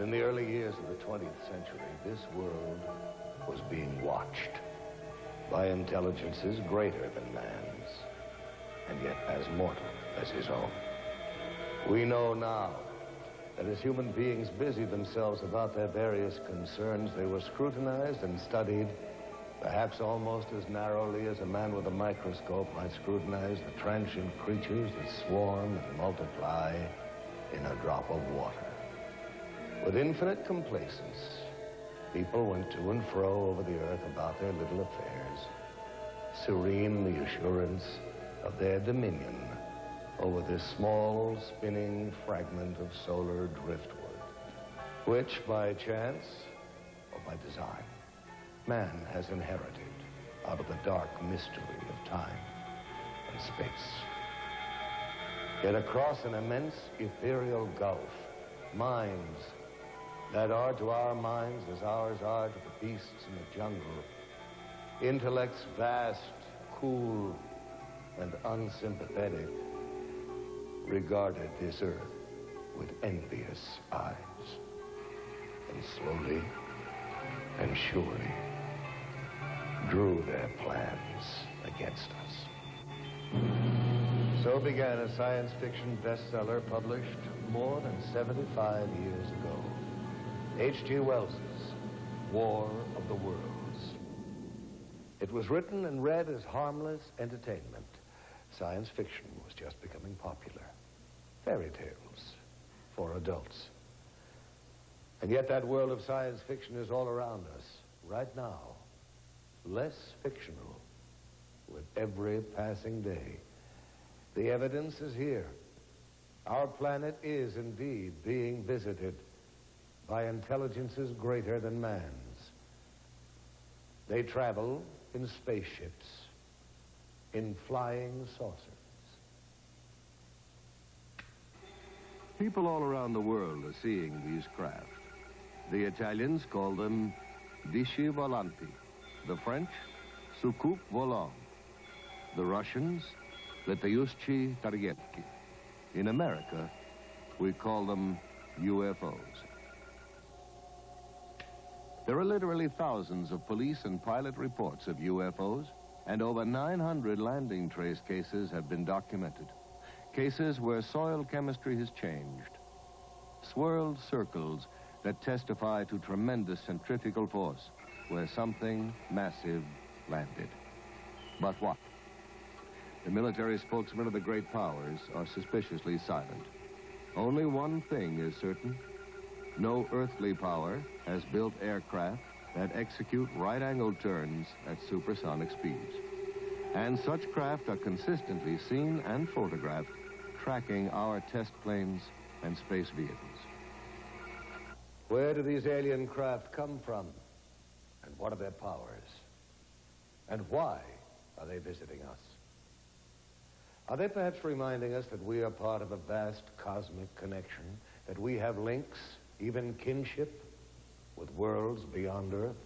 And in the early years of the 20th century, this world was being watched by intelligences greater than man's, and yet as mortal as his own. We know now that as human beings busied themselves about their various concerns, they were scrutinized and studied, perhaps almost as narrowly as a man with a microscope might scrutinize the transient creatures that swarm and multiply in a drop of water. With infinite complacence, people went to and fro over the earth about their little affairs, serene in the assurance of their dominion over this small, spinning fragment of solar driftwood, which, by chance or by design, man has inherited out of the dark mystery of time and space. Yet across an immense ethereal gulf, minds that are to our minds as ours are to the beasts in the jungle, intellects vast, cool, and unsympathetic, regarded this earth with envious eyes, and slowly and surely drew their plans against us. So began a science fiction bestseller published more than 75 years ago, H.G. Wells's War of the Worlds. It was written and read as harmless entertainment. Science fiction was just becoming popular. Fairy tales for adults. And yet that world of science fiction is all around us right now, less fictional with every passing day. The evidence is here. Our planet is indeed being visited by intelligences greater than man's. They travel in spaceships, in flying saucers. People all around the world are seeing these craft. The Italians call them disci volanti, the French, soucoupe volant, the Russians, letayuschi targetki. In America, we call them UFOs. There are literally thousands of police and pilot reports of UFOs, and over 900 landing trace cases have been documented. Cases where soil chemistry has changed. Swirled circles that testify to tremendous centrifugal force where something massive landed. But what? The military spokesmen of the great powers are suspiciously silent. Only one thing is certain. No earthly power has built aircraft that execute right-angled turns at supersonic speeds. And such craft are consistently seen and photographed tracking our test planes and space vehicles. Where do these alien craft come from? And what are their powers? And why are they visiting us? Are they perhaps reminding us that we are part of a vast cosmic connection, that we have links, even kinship, with worlds beyond Earth?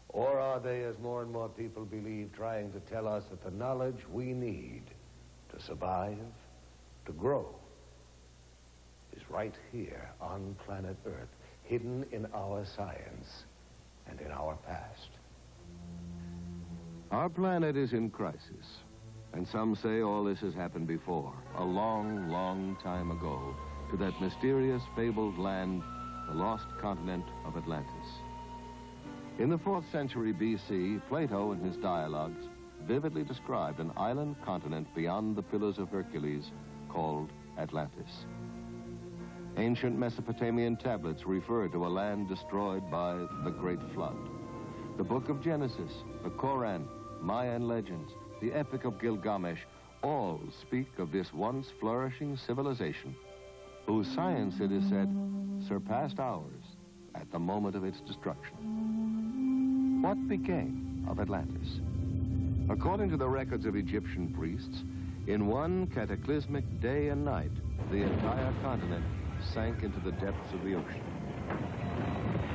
Or are they, as more and more people believe, trying to tell us that the knowledge we need to survive, to grow, is right here on planet Earth, hidden in our science and in our past? Our planet is in crisis, and some say all this has happened before, a long, long time ago, to that mysterious, fabled land, the lost continent of Atlantis. In the 4th century B.C., Plato in his dialogues vividly described an island continent beyond the Pillars of Hercules called Atlantis. Ancient Mesopotamian tablets refer to a land destroyed by the Great Flood. The Book of Genesis, the Koran, Mayan legends, the Epic of Gilgamesh, all speak of this once flourishing civilization, whose science, it is said, surpassed ours at the moment of its destruction. What became of Atlantis? According to the records of Egyptian priests, in one cataclysmic day and night, the entire continent sank into the depths of the ocean.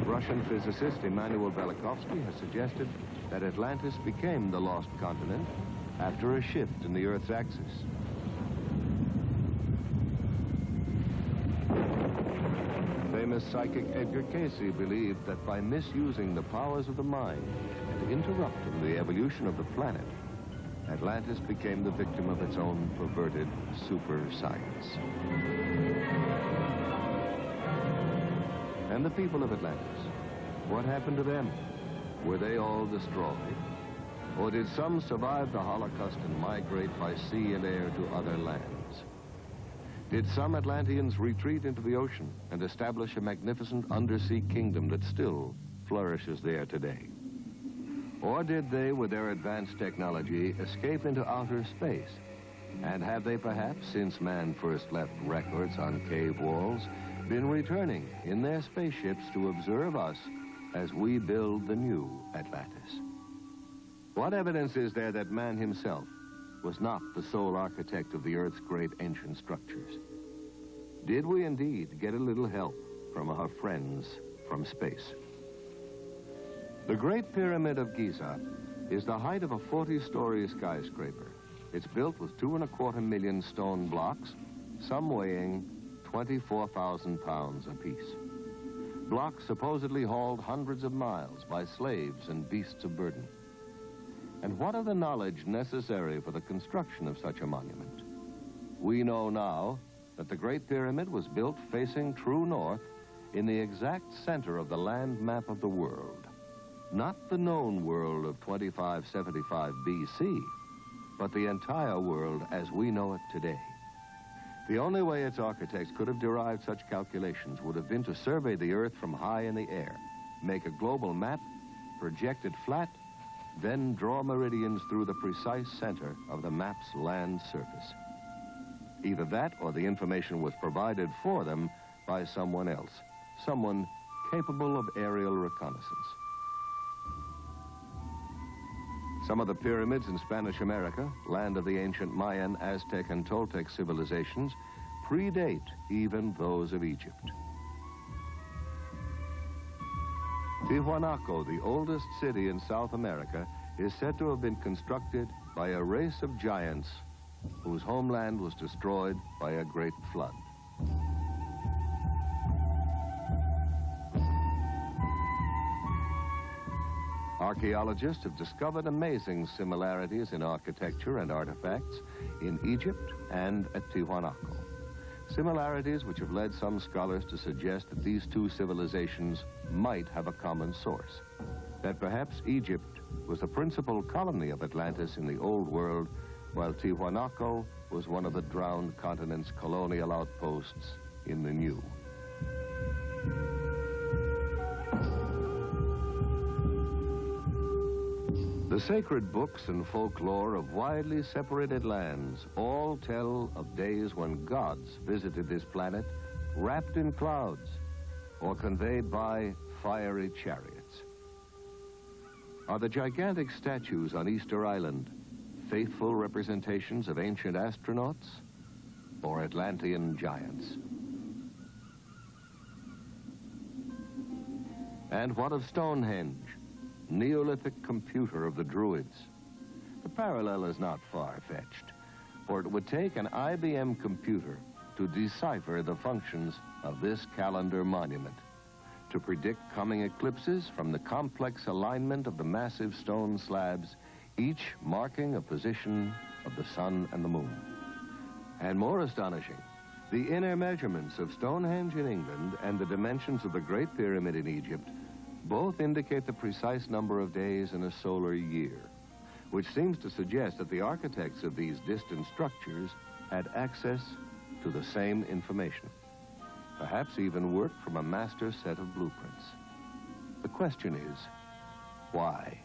Russian physicist Immanuel Velikovsky has suggested that Atlantis became the lost continent after a shift in the Earth's axis. famous psychic Edgar Cayce believed that by misusing the powers of the mind and interrupting the evolution of the planet, Atlantis became the victim of its own perverted super science. And the people of Atlantis, what happened to them? Were they all destroyed? Or did some survive the Holocaust and migrate by sea and air to other lands? Did some Atlanteans retreat into the ocean and establish a magnificent undersea kingdom that still flourishes there today? Or did they, with their advanced technology, escape into outer space? And have they perhaps, since man first left records on cave walls, been returning in their spaceships to observe us as we build the new Atlantis? What evidence is there that man himself was not the sole architect of the Earth's great ancient structures? Did we indeed get a little help from our friends from space? The Great Pyramid of Giza is the height of a 40-story skyscraper. It's built with 2.25 million stone blocks, some weighing 24,000 pounds apiece. Blocks supposedly hauled hundreds of miles by slaves and beasts of burden. And what are the knowledge necessary for the construction of such a monument? We know now that the Great Pyramid was built facing true north in the exact center of the land map of the world. Not the known world of 2575 BC, but the entire world as we know it today. The only way its architects could have derived such calculations would have been to survey the Earth from high in the air, make a global map, project it flat, then draw meridians through the precise center of the map's land surface. Either that or the information was provided for them by someone else, someone capable of aerial reconnaissance. Some of the pyramids in Spanish America, land of the ancient Mayan, Aztec, and Toltec civilizations, predate even those of Egypt. Tiwanaku, the oldest city in South America, is said to have been constructed by a race of giants whose homeland was destroyed by a great flood. Archaeologists have discovered amazing similarities in architecture and artifacts in Egypt and at Tiwanaku. Similarities which have led some scholars to suggest that these two civilizations might have a common source. That perhaps Egypt was the principal colony of Atlantis in the Old World, while Tiwanaku was one of the drowned continent's colonial outposts in the New. The sacred books and folklore of widely separated lands all tell of days when gods visited this planet wrapped in clouds or conveyed by fiery chariots. Are the gigantic statues on Easter Island faithful representations of ancient astronauts or Atlantean giants? And what of Stonehenge, Neolithic computer of the Druids? The parallel is not far-fetched, for it would take an IBM computer to decipher the functions of this calendar monument, to predict coming eclipses from the complex alignment of the massive stone slabs, each marking a position of the sun and the moon. And more astonishing, the inner measurements of Stonehenge in England and the dimensions of the Great Pyramid in Egypt both indicate the precise number of days in a solar year, which seems to suggest that the architects of these distant structures had access to the same information, perhaps even worked from a master set of blueprints. The question is, why?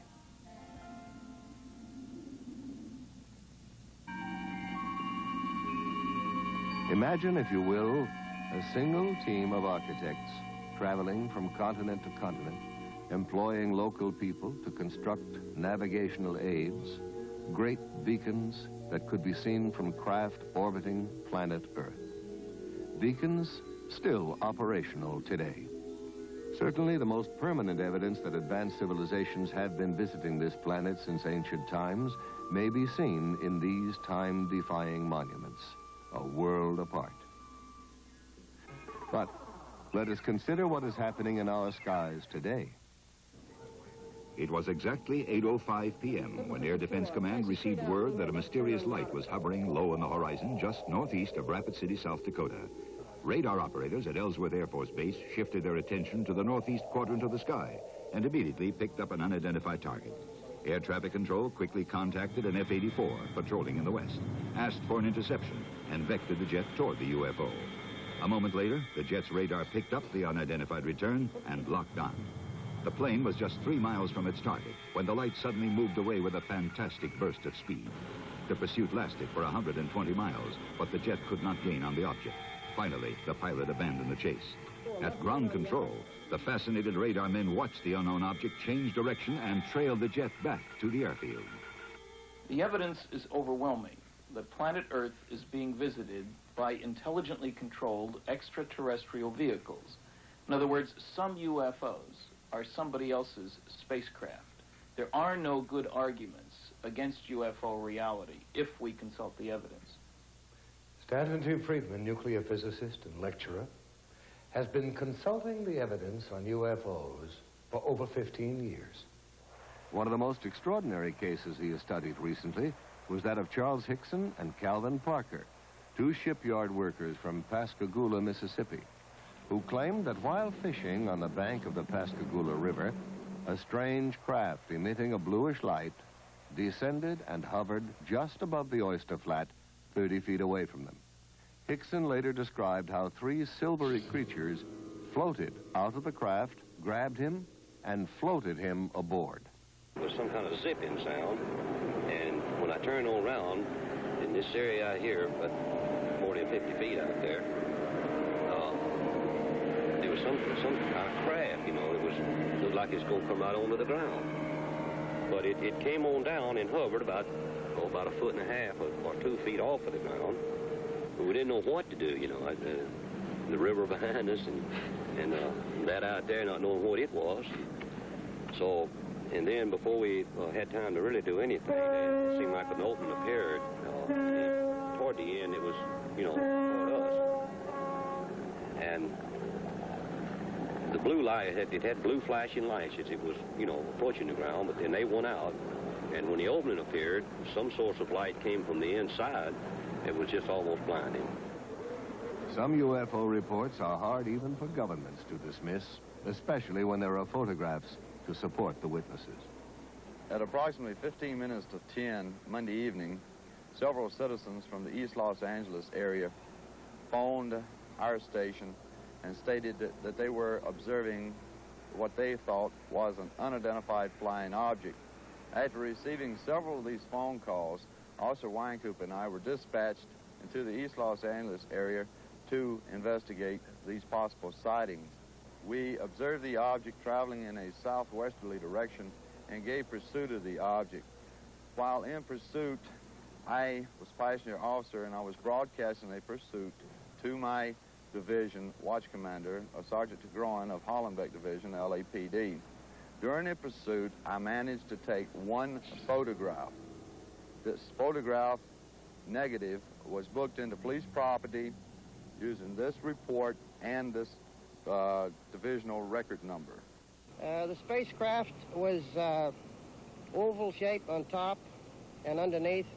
Imagine, if you will, a single team of architects traveling from continent to continent, employing local people to construct navigational aids, great beacons that could be seen from craft orbiting planet Earth. Beacons still operational today. Certainly the most permanent evidence that advanced civilizations have been visiting this planet since ancient times may be seen in these time-defying monuments, a world apart. But Let us consider what is happening in our skies today. It was exactly 8:05 p.m. when Air Defense Command received word that a mysterious light was hovering low on the horizon just northeast of Rapid City, South Dakota. Radar operators at Ellsworth Air Force Base shifted their attention to the northeast quadrant of the sky and immediately picked up an unidentified target. Air Traffic Control quickly contacted an F-84 patrolling in the west, asked for an interception, and vectored the jet toward the UFO. A moment later, the jet's radar picked up the unidentified return and locked on. The plane was just 3 miles from its target when the light suddenly moved away with a fantastic burst of speed. The pursuit lasted for 120 miles, but the jet could not gain on the object. Finally, the pilot abandoned the chase. At ground control, the fascinated radar men watched the unknown object change direction and trailed the jet back to the airfield. The evidence is overwhelming that planet Earth is being visited by intelligently controlled extraterrestrial vehicles. In other words, some UFOs are somebody else's spacecraft. There are no good arguments against UFO reality if we consult the evidence. Stanton T. Friedman, nuclear physicist and lecturer, has been consulting the evidence on UFOs for over 15 years. One of the most extraordinary cases he has studied recently was that of Charles Hickson and Calvin Parker, 2 shipyard workers from Pascagoula, Mississippi, who claimed that while fishing on the bank of the Pascagoula River, a strange craft emitting a bluish light descended and hovered just above the oyster flat 30 feet away from them. Hickson later described how 3 silvery creatures floated out of the craft, grabbed him, and floated him aboard. There was some kind of zipping sound, and when I turned around in this area out here, about 40 or 50 feet out there, there was some kind of craft, you know. It looked like it's going to come right onto the ground. But it came on down and hovered about a foot and a half or 2 feet off of the ground. But we didn't know what to do, you know. The river behind us and that out there, not knowing what it was. So, and then before we had time to really do anything, it seemed like an opening appeared. Toward the end, it was, you know, toward us. And the blue light, it had blue flashing lights as it was, you know, approaching the ground, but then they went out. And when the opening appeared, some source of light came from the inside. It was just almost blinding. Some UFO reports are hard even for governments to dismiss, especially when there are photographs to support the witnesses. At approximately 15 minutes to 10 Monday evening, several citizens from the East Los Angeles area phoned our station and stated that they were observing what they thought was an unidentified flying object. After receiving several of these phone calls, Officer Weinkoop and I were dispatched into the East Los Angeles area to investigate these possible sightings. We observed the object traveling in a southwesterly direction and gave pursuit of the object. While in pursuit, I was passenger officer and I was broadcasting a pursuit to my division watch commander, Sergeant Tigroin of Hollenbeck Division, LAPD. During the pursuit, I managed to take one photograph. This photograph negative was booked into police property using this report and this divisional record number. The spacecraft was oval shape on top and underneath,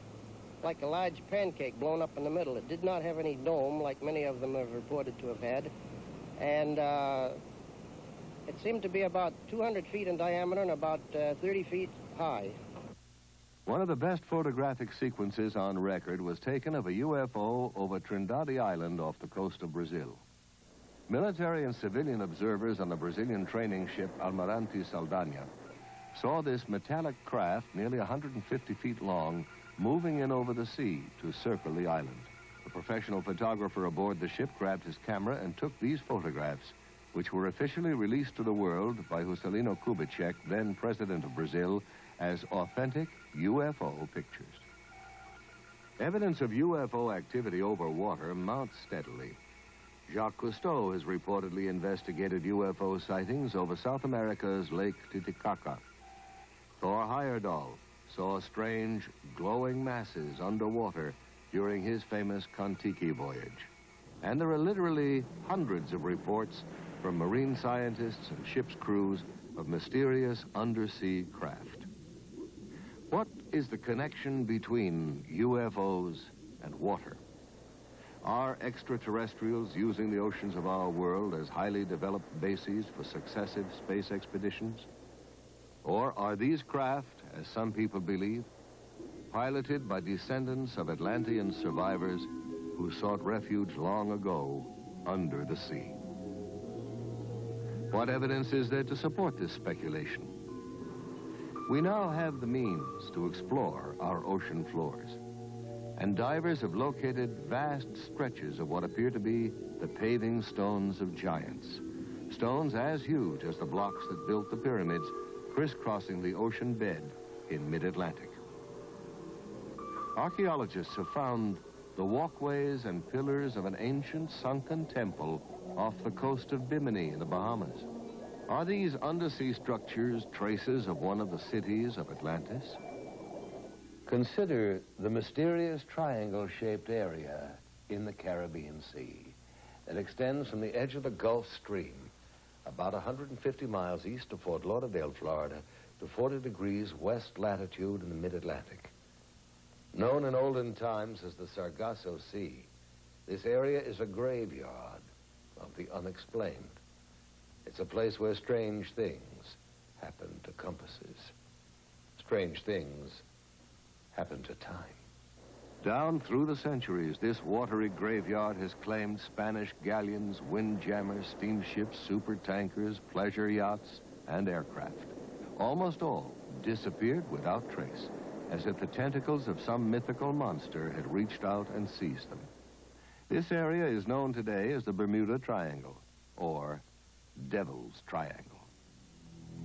like a large pancake blown up in the middle. It did not have any dome like many of them have reported to have had. And it seemed to be about 200 feet in diameter and about 30 feet high. One of the best photographic sequences on record was taken of a UFO over Trindade Island off the coast of Brazil. Military and civilian observers on the Brazilian training ship Almirante Saldanha saw this metallic craft nearly 150 feet long moving in over the sea to circle the island. The professional photographer aboard the ship grabbed his camera and took these photographs, which were officially released to the world by Juscelino Kubitschek, then president of Brazil, as authentic UFO pictures. Evidence of UFO activity over water mounts steadily. Jacques Cousteau has reportedly investigated UFO sightings over South America's Lake Titicaca. Thor Heyerdahl saw strange glowing masses underwater during his famous Kon-Tiki voyage. And there are literally hundreds of reports from marine scientists and ship's crews of mysterious undersea craft. What is the connection between UFOs and water? Are extraterrestrials using the oceans of our world as highly developed bases for successive space expeditions? Or are these craft, as some people believe, piloted by descendants of Atlantean survivors who sought refuge long ago under the sea? What evidence is there to support this speculation? We now have the means to explore our ocean floors, and divers have located vast stretches of what appear to be the paving stones of giants. Stones as huge as the blocks that built the pyramids, crisscrossing the ocean bed in mid-Atlantic. Archaeologists have found the walkways and pillars of an ancient sunken temple off the coast of Bimini in the Bahamas. Are these undersea structures traces of one of the cities of Atlantis? Consider the mysterious triangle-shaped area in the Caribbean Sea that extends from the edge of the Gulf Stream about 150 miles east of Fort Lauderdale, Florida, to 40 degrees west latitude in the mid-Atlantic. Known in olden times as the Sargasso Sea, this area is a graveyard of the unexplained. It's a place where strange things happen to compasses. Strange things happen to time. Down through the centuries, this watery graveyard has claimed Spanish galleons, windjammers, steamships, supertankers, pleasure yachts, and aircraft. Almost all disappeared without trace, as if the tentacles of some mythical monster had reached out and seized them. This area is known today as the Bermuda Triangle, or Devil's Triangle.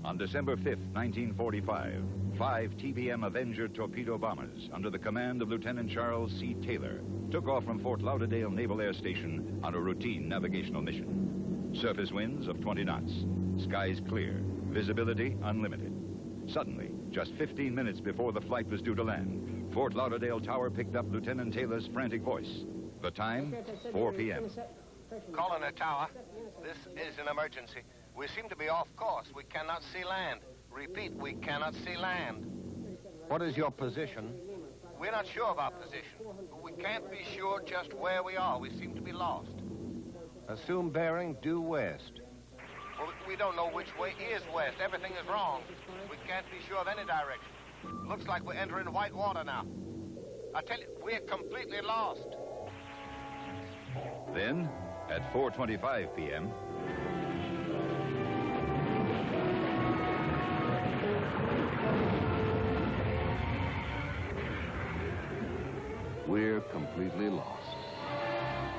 On December 5th, 1945, 5 TBM Avenger torpedo bombers under the command of Lieutenant Charles C. Taylor took off from Fort Lauderdale Naval Air Station on a routine navigational mission. Surface winds of 20 knots, skies clear, visibility unlimited. Suddenly, just 15 minutes before the flight was due to land, Fort Lauderdale Tower picked up Lieutenant Taylor's frantic voice. The time, 4 p.m. Calling the tower. This is an emergency. We seem to be off course. We cannot see land. Repeat, we cannot see land. What is your position? We're not sure of our position. We can't be sure just where we are. We seem to be lost. Assume bearing due west. Well, we don't know which way is west. Everything is wrong. We can't be sure of any direction. Looks like we're entering white water now. I tell you, we're completely lost. Then, at 4:25 p.m., we're completely lost.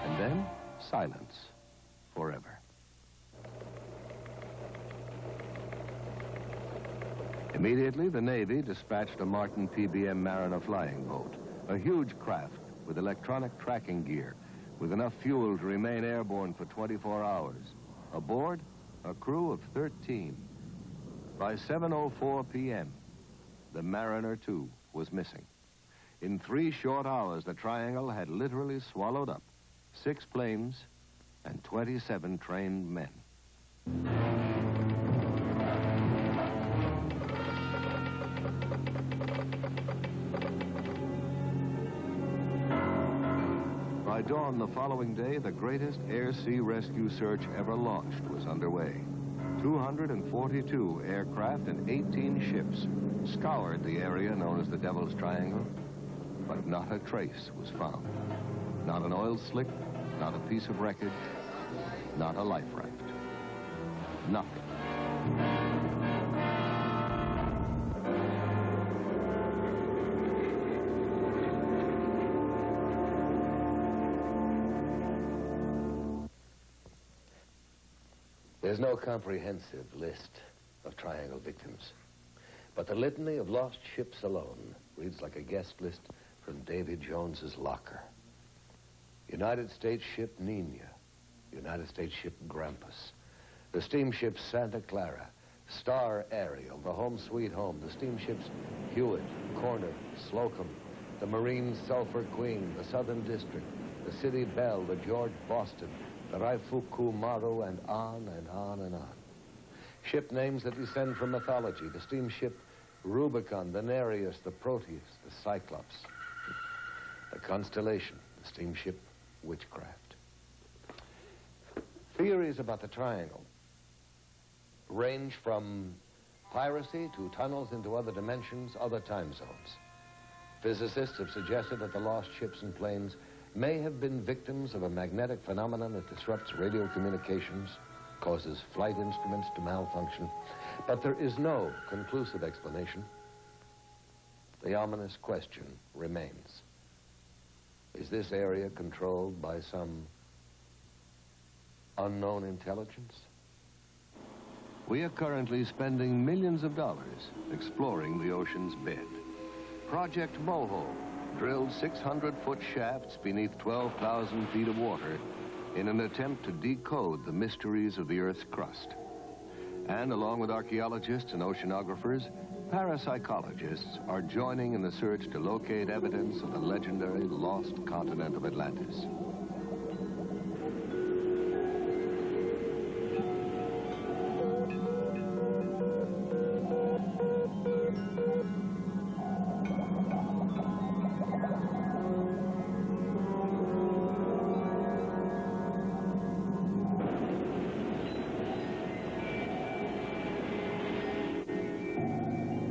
And then, silence forever. Immediately, the Navy dispatched a Martin PBM Mariner flying boat, a huge craft with electronic tracking gear, with enough fuel to remain airborne for 24 hours. Aboard, a crew of 13. By 7:04 p.m., the Mariner 2 was missing. In 3 short hours, the Triangle had literally swallowed up 6 planes and 27 trained men. By dawn the following day, the greatest air-sea rescue search ever launched was underway. 242 aircraft and 18 ships scoured the area known as the Devil's Triangle, but not a trace was found. Not an oil slick, not a piece of wreckage, not a life raft. Nothing. There's no comprehensive list of Triangle victims, but the litany of lost ships alone reads like a guest list from Davy Jones's locker. United States ship Nina, United States ship Grampus, the steamship Santa Clara, Star Ariel, the Home Sweet Home, the steamships Hewitt, Corner, Slocum, the Marine Sulphur Queen, the Southern District, the City Belle, the George Boston, the Raifuku Maru, and on and on and on. Ship names that descend from mythology, the steamship Rubicon, the Nereus, the Proteus, the Cyclops, the Constellation, the steamship Witchcraft. Theories about the triangle range from piracy to tunnels into other dimensions, other time zones. Physicists have suggested that the lost ships and planes may have been victims of a magnetic phenomenon that disrupts radio communications, causes flight instruments to malfunction, but there is no conclusive explanation. The ominous question remains. Is this area controlled by some unknown intelligence? We are currently spending millions of dollars exploring the ocean's bed. Project Moho drilled 600-foot shafts beneath 12,000 feet of water in an attempt to decode the mysteries of the Earth's crust. And along with archaeologists and oceanographers, parapsychologists are joining in the search to locate evidence of the legendary lost continent of Atlantis.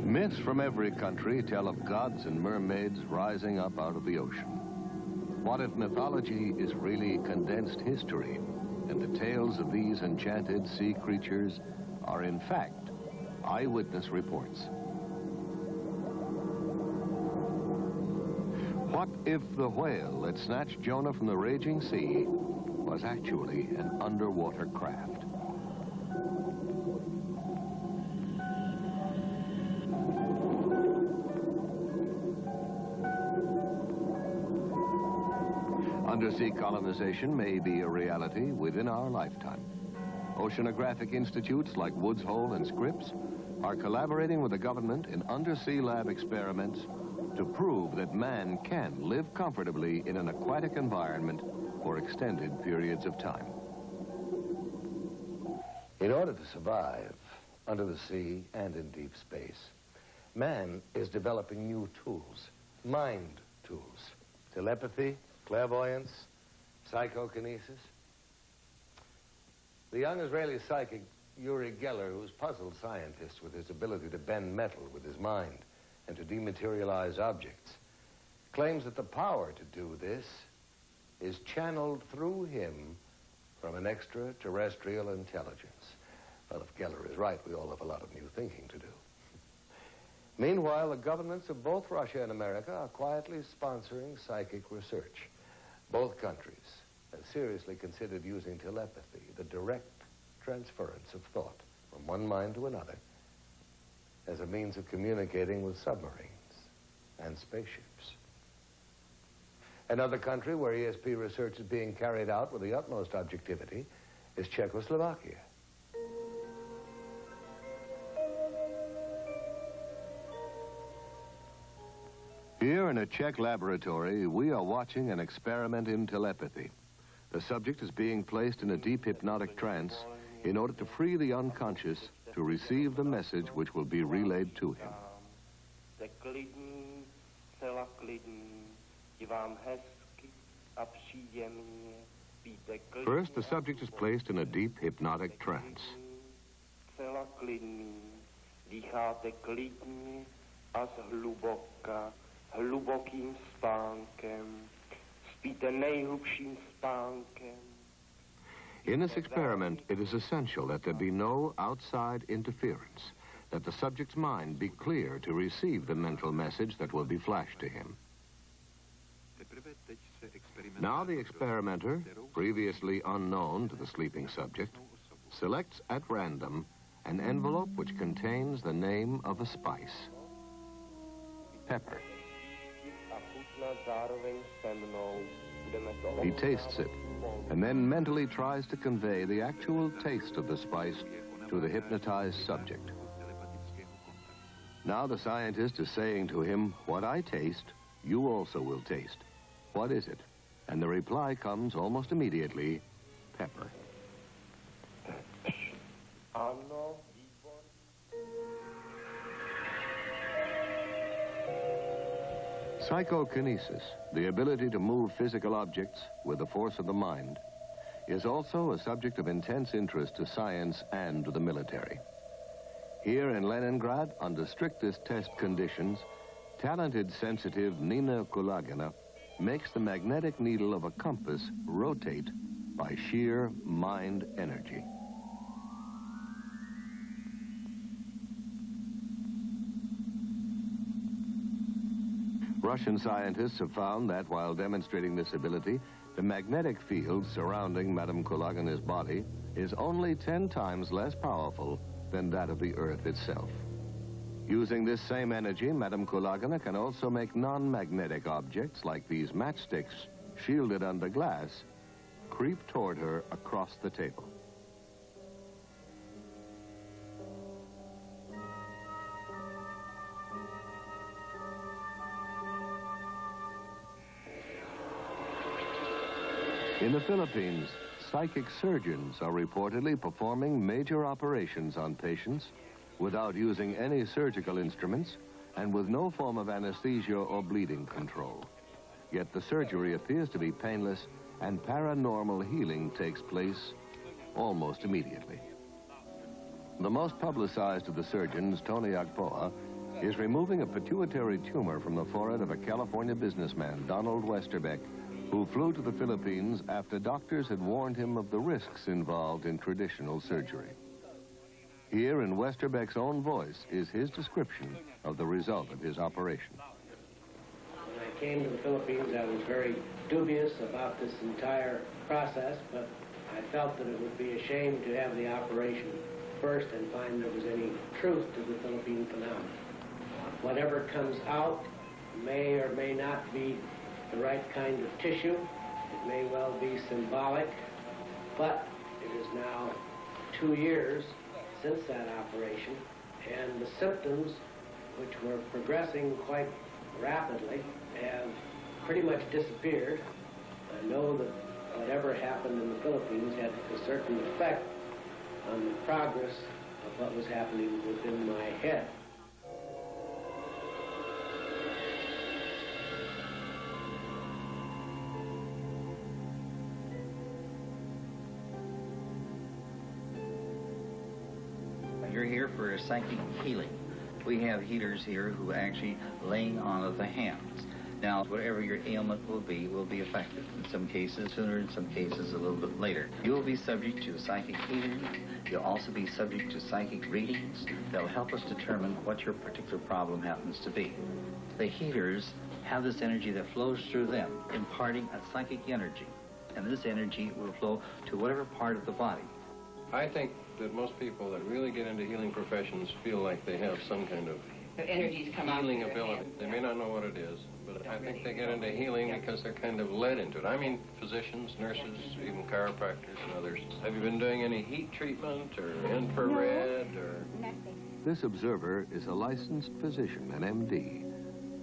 Myths from every country tell of gods and mermaids rising up out of the ocean. What if mythology is really condensed history, and the tales of these enchanted sea creatures are in fact eyewitness reports? What if the whale that snatched Jonah from the raging sea was actually an underwater craft? Undersea colonization may be a reality within our lifetime. Oceanographic institutes like Woods Hole and Scripps are collaborating with the government in undersea lab experiments to prove that man can live comfortably in an aquatic environment for extended periods of time. In order to survive under the sea and in deep space, man is developing new tools, mind tools, telepathy, clairvoyance, psychokinesis. The young Israeli psychic Uri Geller, who's puzzled scientists with his ability to bend metal with his mind and to dematerialize objects, claims that the power to do this is channeled through him from an extraterrestrial intelligence. Well, if Geller is right, we all have a lot of new thinking to do. Meanwhile, the governments of both Russia and America are quietly sponsoring psychic research. Both countries have seriously considered using telepathy, the direct transference of thought from one mind to another, as a means of communicating with submarines and spaceships. Another country where ESP research is being carried out with the utmost objectivity is Czechoslovakia. Here in a Czech laboratory, we are watching an experiment in telepathy. The subject is being placed in a deep hypnotic trance in order to free the unconscious to receive the message which will be relayed to him. First, the subject is placed in a deep hypnotic trance. Hlubokým spánkem, spíte nejhlubším spánkem. In this experiment, it is essential that there be no outside interference, that the subject's mind be clear to receive the mental message that will be flashed to him. Now the experimenter, previously unknown to the sleeping subject, selects at random an envelope which contains the name of a spice. Pepper. He tastes it, and then mentally tries to convey the actual taste of the spice to the hypnotized subject. Now the scientist is saying to him, "What I taste, you also will taste. What is it?" And the reply comes almost immediately, pepper. Psychokinesis, the ability to move physical objects with the force of the mind, is also a subject of intense interest to science and to the military. Here in Leningrad, under strictest test conditions, talented, sensitive Nina Kulagina makes the magnetic needle of a compass rotate by sheer mind energy. Russian scientists have found that while demonstrating this ability, the magnetic field surrounding Madame Kulagina's body is only 10 times less powerful than that of the Earth itself. Using this same energy, Madame Kulagina can also make non-magnetic objects like these matchsticks, shielded under glass, creep toward her across the table. In the Philippines, psychic surgeons are reportedly performing major operations on patients without using any surgical instruments and with no form of anesthesia or bleeding control. Yet the surgery appears to be painless and paranormal healing takes place almost immediately. The most publicized of the surgeons, Tony Agpoa, is removing a pituitary tumor from the forehead of a California businessman, Donald Westerbeck, who flew to the Philippines after doctors had warned him of the risks involved in traditional surgery. Here, in Westerbeck's own voice, is his description of the result of his operation. When I came to the Philippines, I was very dubious about this entire process, but I felt that it would be a shame to have the operation first and find there was any truth to the Philippine phenomenon. Whatever comes out may or may not be the right kind of tissue. It may well be symbolic, but it is now 2 years since that operation, and the symptoms, which were progressing quite rapidly, have pretty much disappeared. I know that whatever happened in the Philippines had a certain effect on the progress of what was happening within my head. You're here for psychic healing. We have healers here who actually laying on of the hands. Now, whatever your ailment will be affected. In some cases sooner, in some cases a little bit later. You will be subject to psychic healing. You'll also be subject to psychic readings. They'll help us determine what your particular problem happens to be. The healers have this energy that flows through them, imparting a psychic energy. And this energy will flow to whatever part of the body. I think that most people that really get into healing professions feel like they have some kind of healing ability. They may not know what it is, but I think they get into healing because they're kind of led into it. I mean, physicians, nurses, even chiropractors and others. Have you been doing any heat treatment or infrared or... Nothing. This observer is a licensed physician, an MD,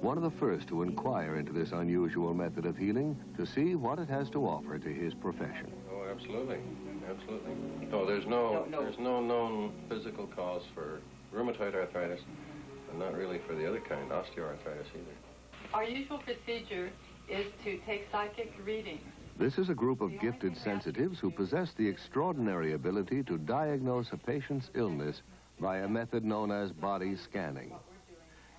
one of the first to inquire into this unusual method of healing to see what it has to offer to his profession. Oh, absolutely. Absolutely. No, there's no known physical cause for rheumatoid arthritis, and not really for the other kind, osteoarthritis either. Our usual procedure is to take psychic readings. This is a group of gifted sensitives who possess the extraordinary ability to diagnose a patient's illness by a method known as body scanning.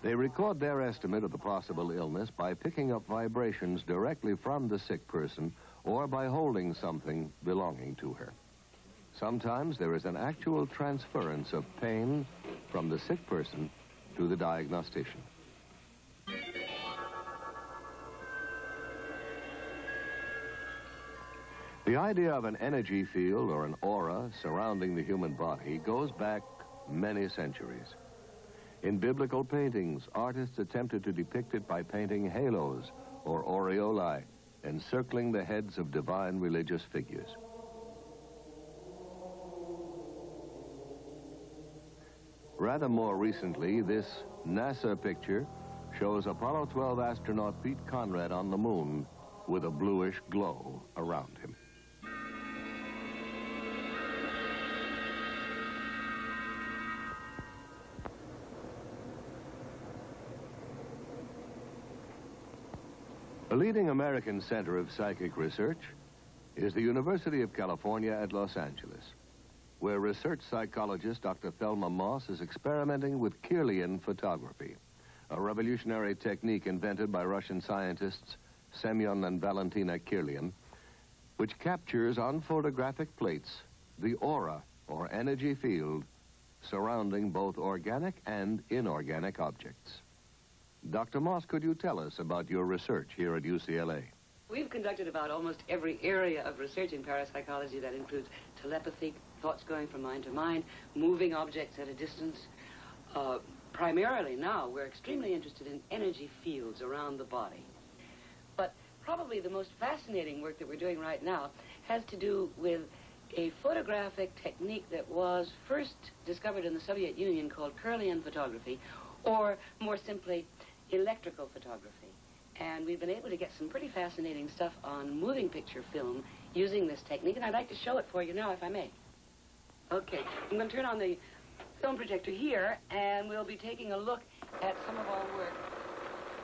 They record their estimate of the possible illness by picking up vibrations directly from the sick person or by holding something belonging to her. Sometimes there is an actual transference of pain from the sick person to the diagnostician. The idea of an energy field or an aura surrounding the human body goes back many centuries. In biblical paintings, artists attempted to depict it by painting halos or aureolae encircling the heads of divine religious figures. Rather more recently, this NASA picture shows Apollo 12 astronaut Pete Conrad on the moon with a bluish glow around him. leading American center of psychic research is the University of California at Los Angeles, where research psychologist Dr. Thelma Moss is experimenting with Kirlian photography, a revolutionary technique invented by Russian scientists Semyon and Valentina Kirlian, which captures on photographic plates the aura or energy field surrounding both organic and inorganic objects. Dr. Moss, could you tell us about your research here at UCLA? We've conducted about almost every area of research in parapsychology. That includes telepathy, thoughts going from mind to mind, moving objects at a distance. Primarily now, we're extremely interested in energy fields around the body. But probably the most fascinating work that we're doing right now has to do with a photographic technique that was first discovered in the Soviet Union called Kirlian photography, or more simply, electrical photography. And we've been able to get some pretty fascinating stuff on moving picture film using this technique, and I'd like to show it for you now, if I may. Okay, I'm going to turn on the film projector here, and we'll be taking a look at some of our work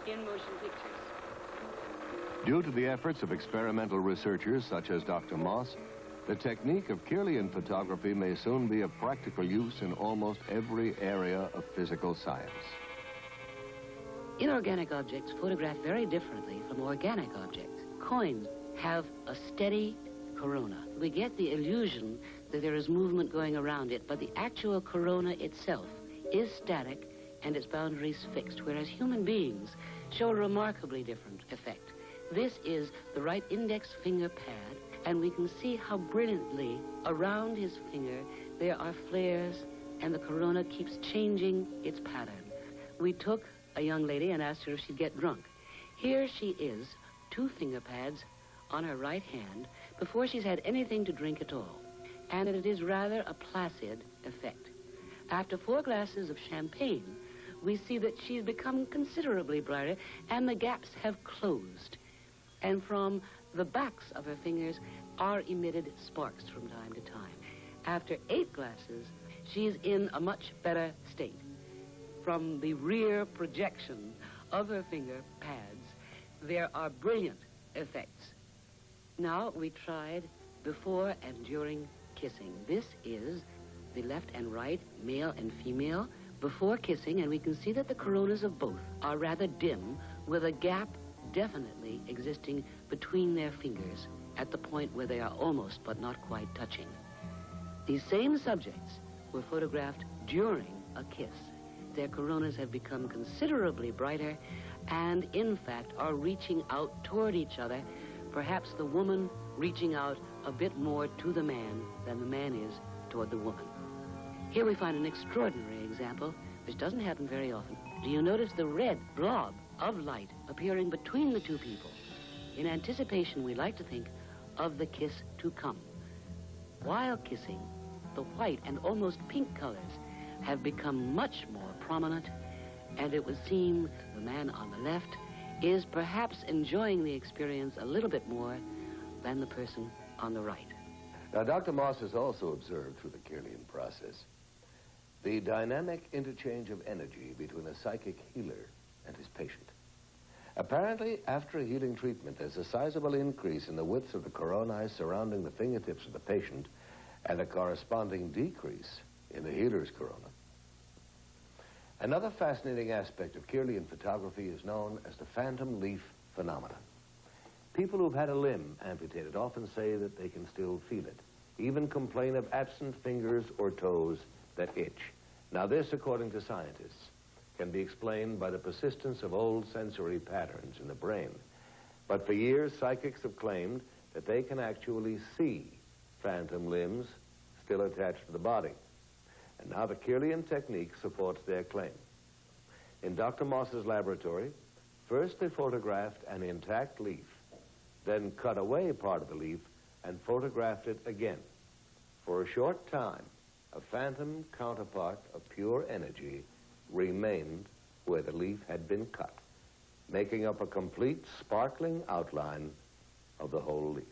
in motion pictures. Due to the efforts of experimental researchers such as Dr. Moss, the technique of Kirlian photography may soon be of practical use in almost every area of physical science. Inorganic objects photograph very differently from organic objects. Coins have a steady corona. We get the illusion that there is movement going around it, but the actual corona itself is static and its boundaries fixed, whereas human beings show a remarkably different effect. This is the right index finger pad, and we can see how brilliantly around his finger there are flares, and the corona keeps changing its pattern. We took a young lady and asked her if she'd get drunk. Here she is, 2 finger pads on her right hand, before she's had anything to drink at all. And it is rather a placid effect. After 4 glasses of champagne, we see that she's become considerably brighter, and the gaps have closed. And from the backs of her fingers are emitted sparks from time to time. After 8 glasses, she's in a much better state. From the rear projection of her finger pads, there are brilliant effects. Now we tried before and during kissing. This is the left and right, male and female, before kissing, and we can see that the coronas of both are rather dim, with a gap definitely existing between their fingers at the point where they are almost but not quite touching. These same subjects were photographed during a kiss. Their coronas have become considerably brighter and, in fact, are reaching out toward each other, perhaps the woman reaching out a bit more to the man than the man is toward the woman. Here we find an extraordinary example, which doesn't happen very often. Do you notice the red blob of light appearing between the 2 people? In anticipation, we like to think of the kiss to come. While kissing, the white and almost pink colors have become much more prominent, and it would seem the man on the left is perhaps enjoying the experience a little bit more than the person on the right. Now, Dr. Moss has also observed through the Kirlian process the dynamic interchange of energy between a psychic healer and his patient. Apparently, after a healing treatment, there's a sizable increase in the width of the coronae surrounding the fingertips of the patient and a corresponding decrease in the healer's corona. Another fascinating aspect of Kirlian photography is known as the phantom leaf phenomenon. People who've had a limb amputated often say that they can still feel it, even complain of absent fingers or toes that itch. Now this, according to scientists, can be explained by the persistence of old sensory patterns in the brain. But for years, psychics have claimed that they can actually see phantom limbs still attached to the body. And now the Kirlian technique supports their claim. In Dr. Moss's laboratory, first they photographed an intact leaf, then cut away part of the leaf and photographed it again. For a short time, a phantom counterpart of pure energy remained where the leaf had been cut, making up a complete sparkling outline of the whole leaf.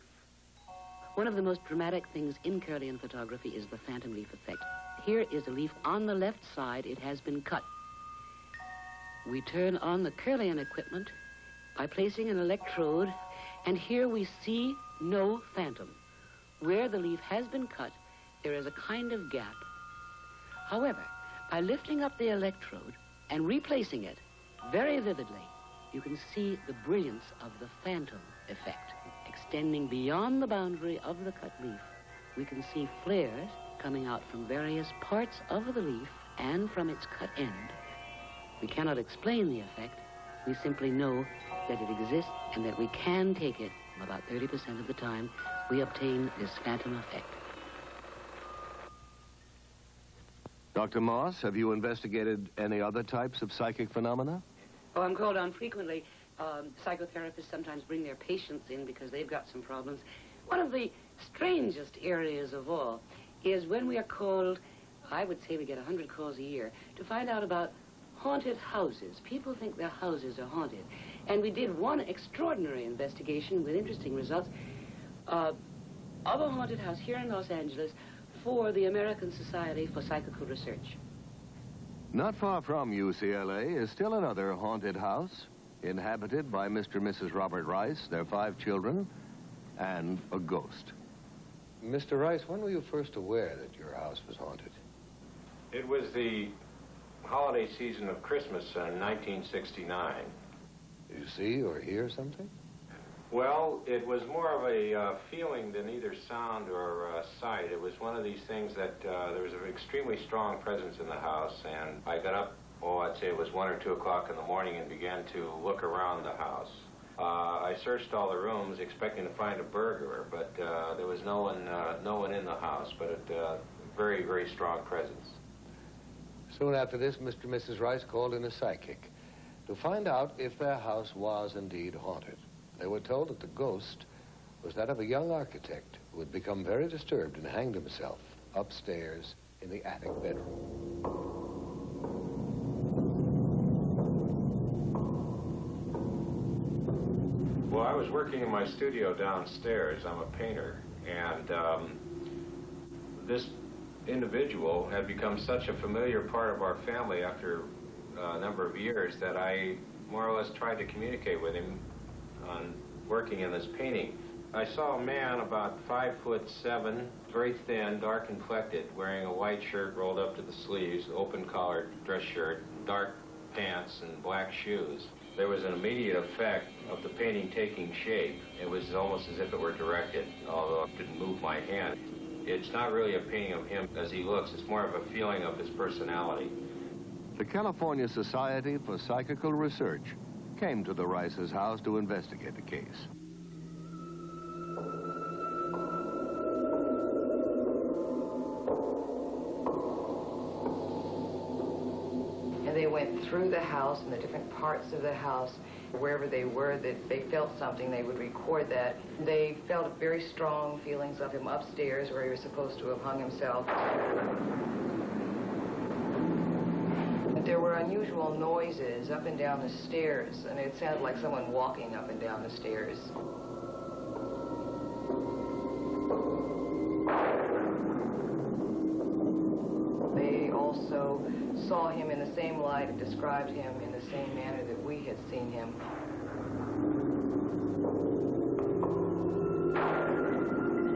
One of the most dramatic things in Kirlian photography is the phantom leaf effect. Here is a leaf on the left side. It has been cut. We turn on the Kirlian equipment, by placing an electrode, and here we see no phantom. Where the leaf has been cut, there is a kind of gap. However, by lifting up the electrode and replacing it very vividly, you can see the brilliance of the phantom effect. Extending beyond the boundary of the cut leaf, we can see flares coming out from various parts of the leaf and from its cut end. We cannot explain the effect. We simply know that it exists and that we can take it. About 30% of the time, we obtain this phantom effect. Dr. Moss, have you investigated any other types of psychic phenomena? Oh, I'm called on frequently. Psychotherapists sometimes bring their patients in because they've got some problems. One of the strangest areas of all is when we are called, I would say we get 100 calls a year, to find out about haunted houses. People think their houses are haunted. And we did one extraordinary investigation with interesting results of a haunted house here in Los Angeles for the American Society for Psychical Research. Not far from UCLA is still another haunted house inhabited by Mr. and Mrs. Robert Rice, their 5 children, and a ghost. Mr. Rice, when were you first aware that your house was haunted? It was the holiday season of Christmas in 1969. Did you see or hear something? Well, it was more of a feeling than either sound or sight. It was one of these things that there was an extremely strong presence in the house, and I got up, I'd say it was 1 or 2 o'clock in the morning, and began to look around the house. I searched all the rooms expecting to find a burglar, but there was no one in the house, but a very, very strong presence. Soon after this, Mr. and Mrs. Rice called in a psychic to find out if their house was indeed haunted. They were told that the ghost was that of a young architect who had become very disturbed and hanged himself upstairs in the attic bedroom. Well, I was working in my studio downstairs. I'm a painter, and this individual had become such a familiar part of our family after a number of years that I more or less tried to communicate with him on working in this painting. I saw a man about 5'7", very thin, dark complected, wearing a white shirt rolled up to the sleeves, open collared dress shirt, dark pants, and black shoes. There was an immediate effect of the painting taking shape. It was almost as if it were directed, although I didn't move my hand. It's not really a painting of him as he looks. It's more of a feeling of his personality. The California Society for Psychical Research came to the Rice's house to investigate the case. And they went through the house and the different parts of the house. Wherever they were, that they felt something, they would record that. They felt very strong feelings of him upstairs where he was supposed to have hung himself. There were unusual noises up and down the stairs, and it sounded like someone walking up and down the stairs. They also saw him in the same light and described him in the same manner that we had seen him.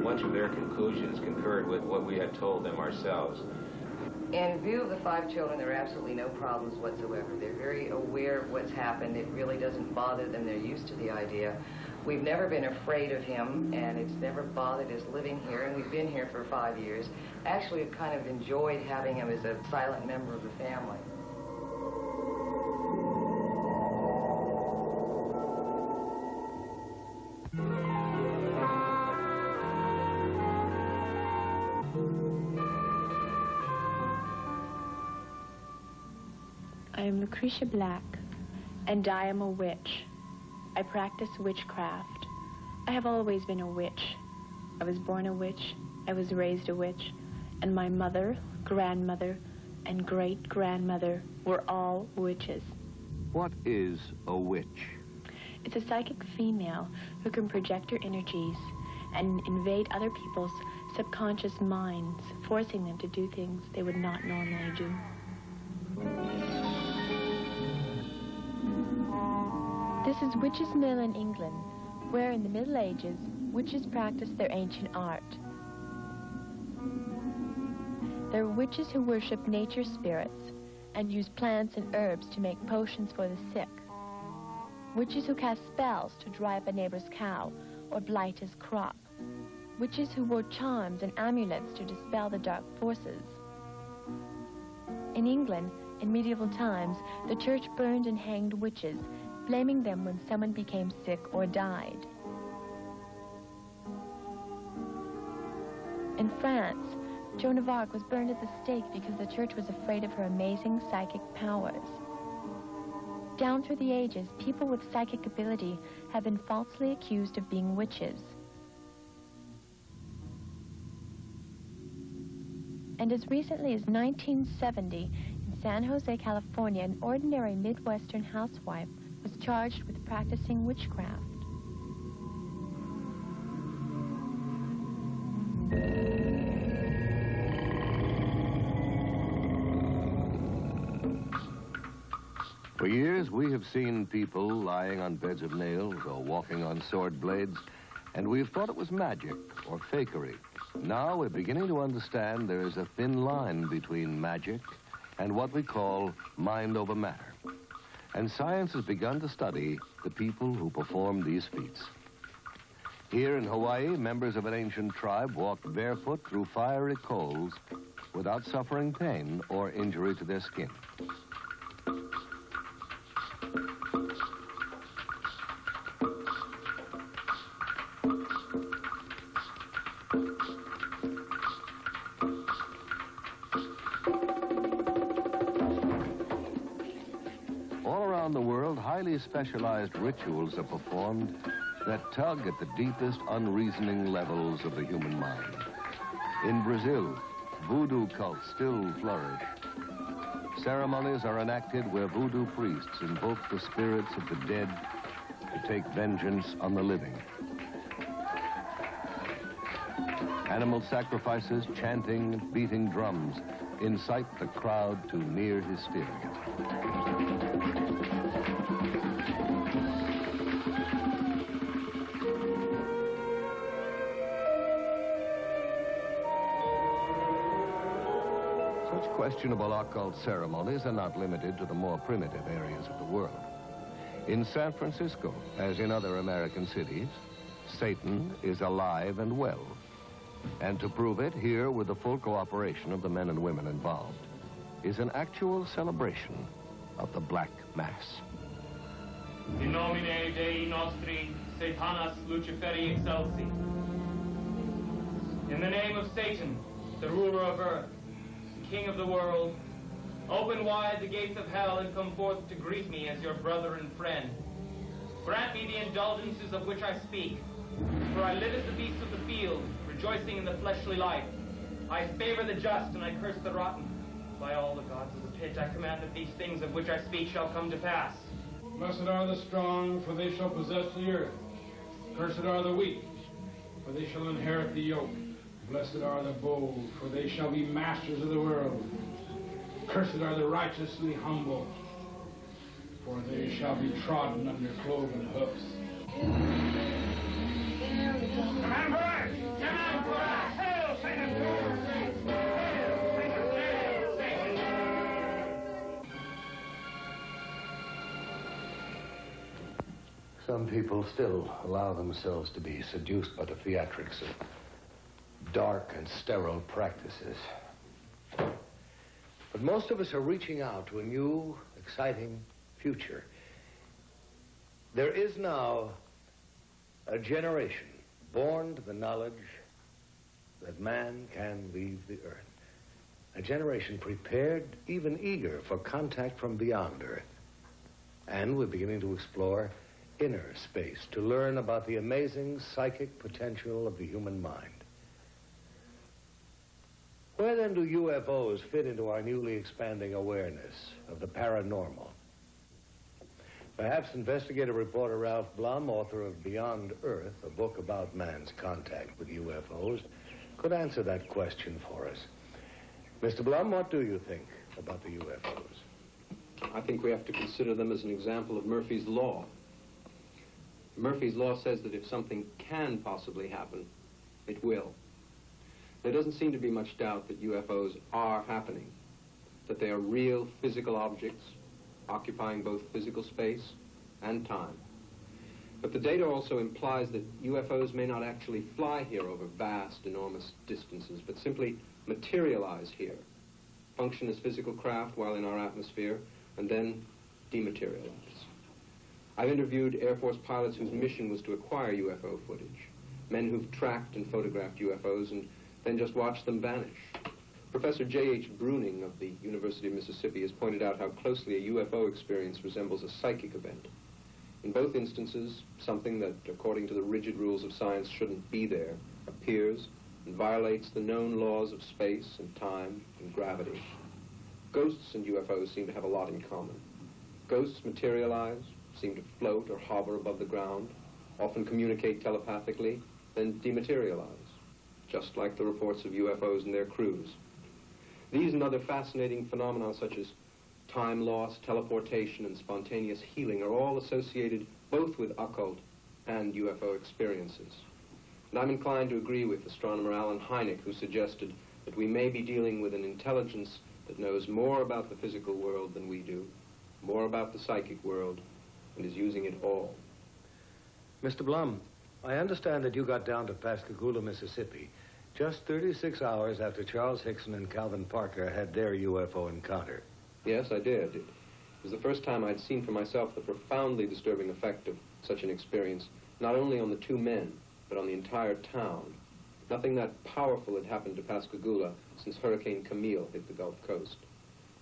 Much of their conclusions concurred with what we had told them ourselves. In view of the 5 children, there are absolutely no problems whatsoever. They're very aware of what's happened. It really doesn't bother them. They're used to the idea. We've never been afraid of him, and it's never bothered us living here, and we've been here for 5 years. Actually, we've kind of enjoyed having him as a silent member of the family. I am Lucretia Black, and I am a witch. I practice witchcraft. I have always been a witch. I was born a witch, I was raised a witch, and my mother, grandmother, and great-grandmother were all witches. What is a witch? It's a psychic female who can project her energies and invade other people's subconscious minds, forcing them to do things they would not normally do. This is Witches' Mill in England, where in the Middle Ages, witches practiced their ancient art. There were witches who worshipped nature spirits and used plants and herbs to make potions for the sick. Witches who cast spells to dry up a neighbor's cow or blight his crop. Witches who wore charms and amulets to dispel the dark forces. In England, in medieval times, the church burned and hanged witches, blaming them when someone became sick or died. In France, Joan of Arc was burned at the stake because the church was afraid of her amazing psychic powers. Down through the ages, people with psychic ability have been falsely accused of being witches. And as recently as 1970, in San Jose, California, an ordinary Midwestern housewife was charged with practicing witchcraft. For years, we have seen people lying on beds of nails or walking on sword blades, and we've thought it was magic or fakery. Now we're beginning to understand there is a thin line between magic and what we call mind over matter. And science has begun to study the people who perform these feats. Here in Hawaii, members of an ancient tribe walked barefoot through fiery coals without suffering pain or injury to their skin. Highly specialized rituals are performed that tug at the deepest unreasoning levels of the human mind. In Brazil, voodoo cults still flourish. Ceremonies are enacted where voodoo priests invoke the spirits of the dead to take vengeance on the living. Animal sacrifices, chanting, and beating drums incite the crowd to near hysteria. Questionable occult ceremonies are not limited to the more primitive areas of the world. In San Francisco, as in other American cities, Satan is alive and well. And to prove it, here, with the full cooperation of the men and women involved, is an actual celebration of the Black Mass. In nomine Dei nostri, Satanas Luciferi excelsi. In the name of Satan, the ruler of earth, King of the world, open wide the gates of hell and come forth to greet me as your brother and friend. Grant me the indulgences of which I speak, for I live as the beasts of the field, rejoicing in the fleshly life. I favor the just and I curse the rotten. By all the gods of the pit, I command that these things of which I speak shall come to pass. Blessed are the strong, for they shall possess the earth. Cursed are the weak, for they shall inherit the yoke. Blessed are the bold, for they shall be masters of the world. Cursed are the righteously humble, for they shall be trodden under cloven hoofs. Command for us! Command for us! Hail, Satan! Hail, Satan! Hail, Satan! Some people still allow themselves to be seduced by the theatrics of dark and sterile practices. But most of us are reaching out to a new, exciting future. There is now a generation born to the knowledge that man can leave the earth. A generation prepared, even eager, for contact from beyond Earth. And we're beginning to explore inner space to learn about the amazing psychic potential of the human mind. Where then do UFOs fit into our newly expanding awareness of the paranormal? Perhaps investigative reporter Ralph Blum, author of Beyond Earth, a book about man's contact with UFOs, could answer that question for us. Mr. Blum, what do you think about the UFOs? I think we have to consider them as an example of Murphy's Law. Murphy's Law says that if something can possibly happen, it will. There doesn't seem to be much doubt that UFOs are happening, that they are real physical objects occupying both physical space and time. But the data also implies that UFOs may not actually fly here over vast, enormous distances, but simply materialize here, function as physical craft while in our atmosphere, and then dematerialize. I've interviewed Air Force pilots whose mission was to acquire UFO footage, men who've tracked and photographed UFOs and then just watched them vanish. Professor J.H. Bruning of the University of Mississippi has pointed out how closely a UFO experience resembles a psychic event. In both instances, something that, according to the rigid rules of science, shouldn't be there, appears and violates the known laws of space and time and gravity. Ghosts and UFOs seem to have a lot in common. Ghosts materialize, seem to float or hover above the ground, often communicate telepathically, then dematerialize, just like the reports of UFOs and their crews. These and other fascinating phenomena such as time loss, teleportation, and spontaneous healing are all associated both with occult and UFO experiences. And I'm inclined to agree with astronomer Alan Hynek, who suggested that we may be dealing with an intelligence that knows more about the physical world than we do, more about the psychic world, and is using it all. Mr. Blum, I understand that you got down to Pascagoula, Mississippi, just 36 hours after Charles Hickson and Calvin Parker had their UFO encounter. Yes, I did. It was the first time I'd seen for myself the profoundly disturbing effect of such an experience, not only on the two men, but on the entire town. Nothing that powerful had happened to Pascagoula since Hurricane Camille hit the Gulf Coast.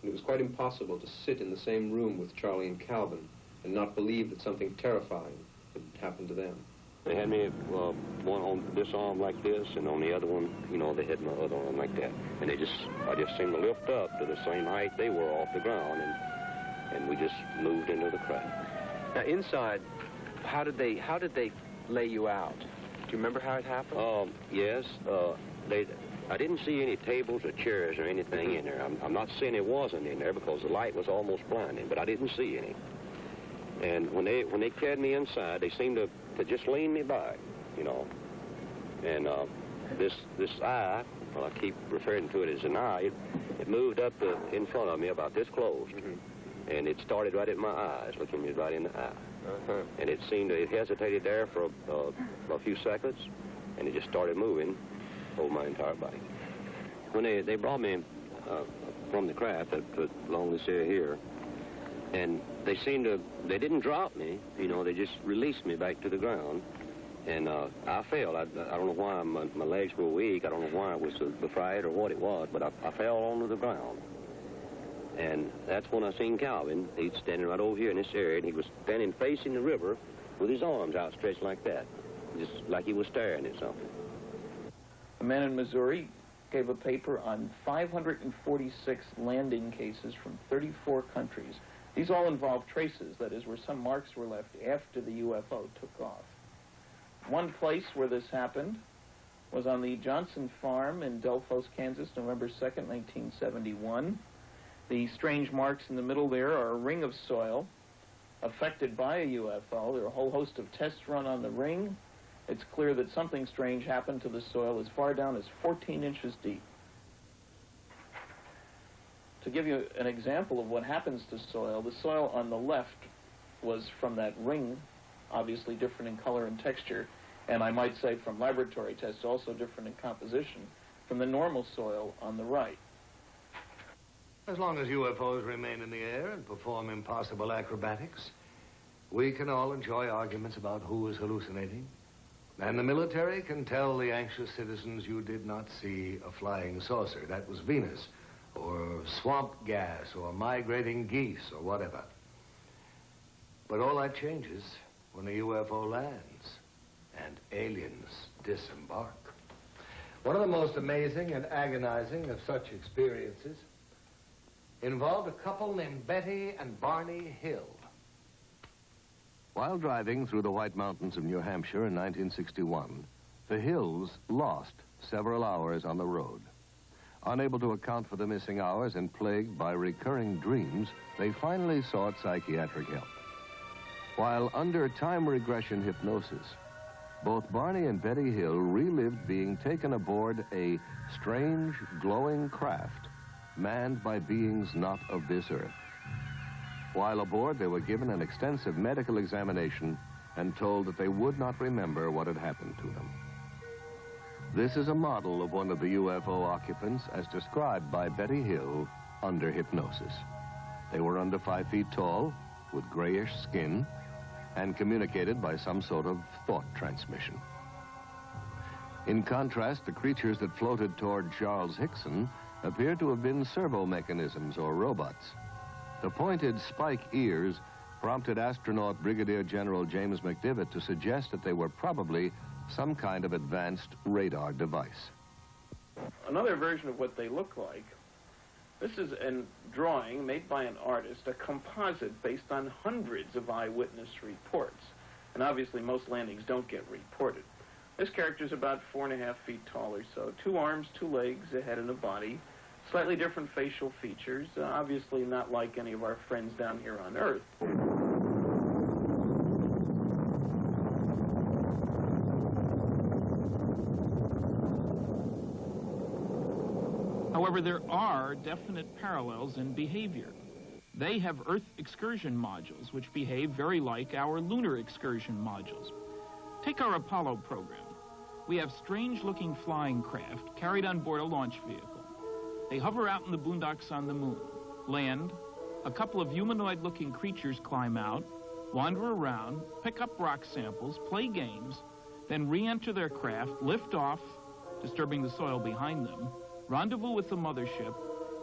And it was quite impossible to sit in the same room with Charlie and Calvin and not believe that something terrifying had happened to them. They had me one on this arm like this, and on the other one, you know, they had my other arm like that. And I just seemed to lift up to the same height they were off the ground, and we just moved into the craft. Now, inside, how did they lay you out? Do you remember how it happened? Yes. I didn't see any tables or chairs or anything in there. I'm not saying it wasn't in there because the light was almost blinding, but I didn't see any. And when they carried me inside, they seemed to just lean me back, you know. And this eye, well, I keep referring to it as an eye, it moved up in front of me about this close. Mm-hmm. And it started right at my eyes, looking me right in the eye. Uh-huh. And it hesitated there for a few seconds, and it just started moving over my entire body. When they brought me from the craft, they put along this area here, and they didn't drop me, you know, they just released me back to the ground. And I fell. I don't know why my legs were weak. I don't know why it was the fright or what it was, but I fell onto the ground. And that's when I seen Calvin. He's standing right over here in this area, and he was standing facing the river with his arms outstretched like that, just like he was staring at something. A man in Missouri gave a paper on 546 landing cases from 34 countries. These all involve traces, that is, where some marks were left after the UFO took off. One place where this happened was on the Johnson Farm in Delphos, Kansas, November 2nd, 1971. The strange marks in the middle there are a ring of soil affected by a UFO. There are a whole host of tests run on the ring. It's clear that something strange happened to the soil as far down as 14 inches deep. To give you an example of what happens to soil, the soil on the left was from that ring, obviously different in color and texture, and I might say from laboratory tests also different in composition from the normal soil on the right. As long as UFOs remain in the air and perform impossible acrobatics, we can all enjoy arguments about who is hallucinating. And the military can tell the anxious citizens you did not see a flying saucer. That was Venus, or swamp gas, or migrating geese, or whatever. But all that changes when a UFO lands and aliens disembark. One of the most amazing and agonizing of such experiences involved a couple named Betty and Barney Hill. While driving through the White Mountains of New Hampshire in 1961, the Hills lost several hours on the road. Unable to account for the missing hours and plagued by recurring dreams, they finally sought psychiatric help. While under time regression hypnosis, both Barney and Betty Hill relived being taken aboard a strange, glowing craft manned by beings not of this earth. While aboard, they were given an extensive medical examination and told that they would not remember what had happened to them. This is a model of one of the UFO occupants as described by Betty Hill under hypnosis. They were under 5 feet tall, with grayish skin, and communicated by some sort of thought transmission. In contrast, the creatures that floated toward Charles Hickson appeared to have been servo mechanisms or robots. The pointed spike ears prompted astronaut Brigadier General James McDivitt to suggest that they were probably some kind of advanced radar device. Another version of what they look like, this is a drawing made by an artist, a composite based on hundreds of eyewitness reports. And obviously most landings don't get reported. This character's about 4.5 feet tall or so. 2 arms, 2 legs, a head and a body. Slightly different facial features, obviously not like any of our friends down here on Earth. However, there are definite parallels in behavior. They have Earth excursion modules, which behave very like our lunar excursion modules. Take our Apollo program. We have strange-looking flying craft carried on board a launch vehicle. They hover out in the boondocks on the moon, land, a couple of humanoid-looking creatures climb out, wander around, pick up rock samples, play games, then re-enter their craft, lift off, disturbing the soil behind them, rendezvous with the mothership,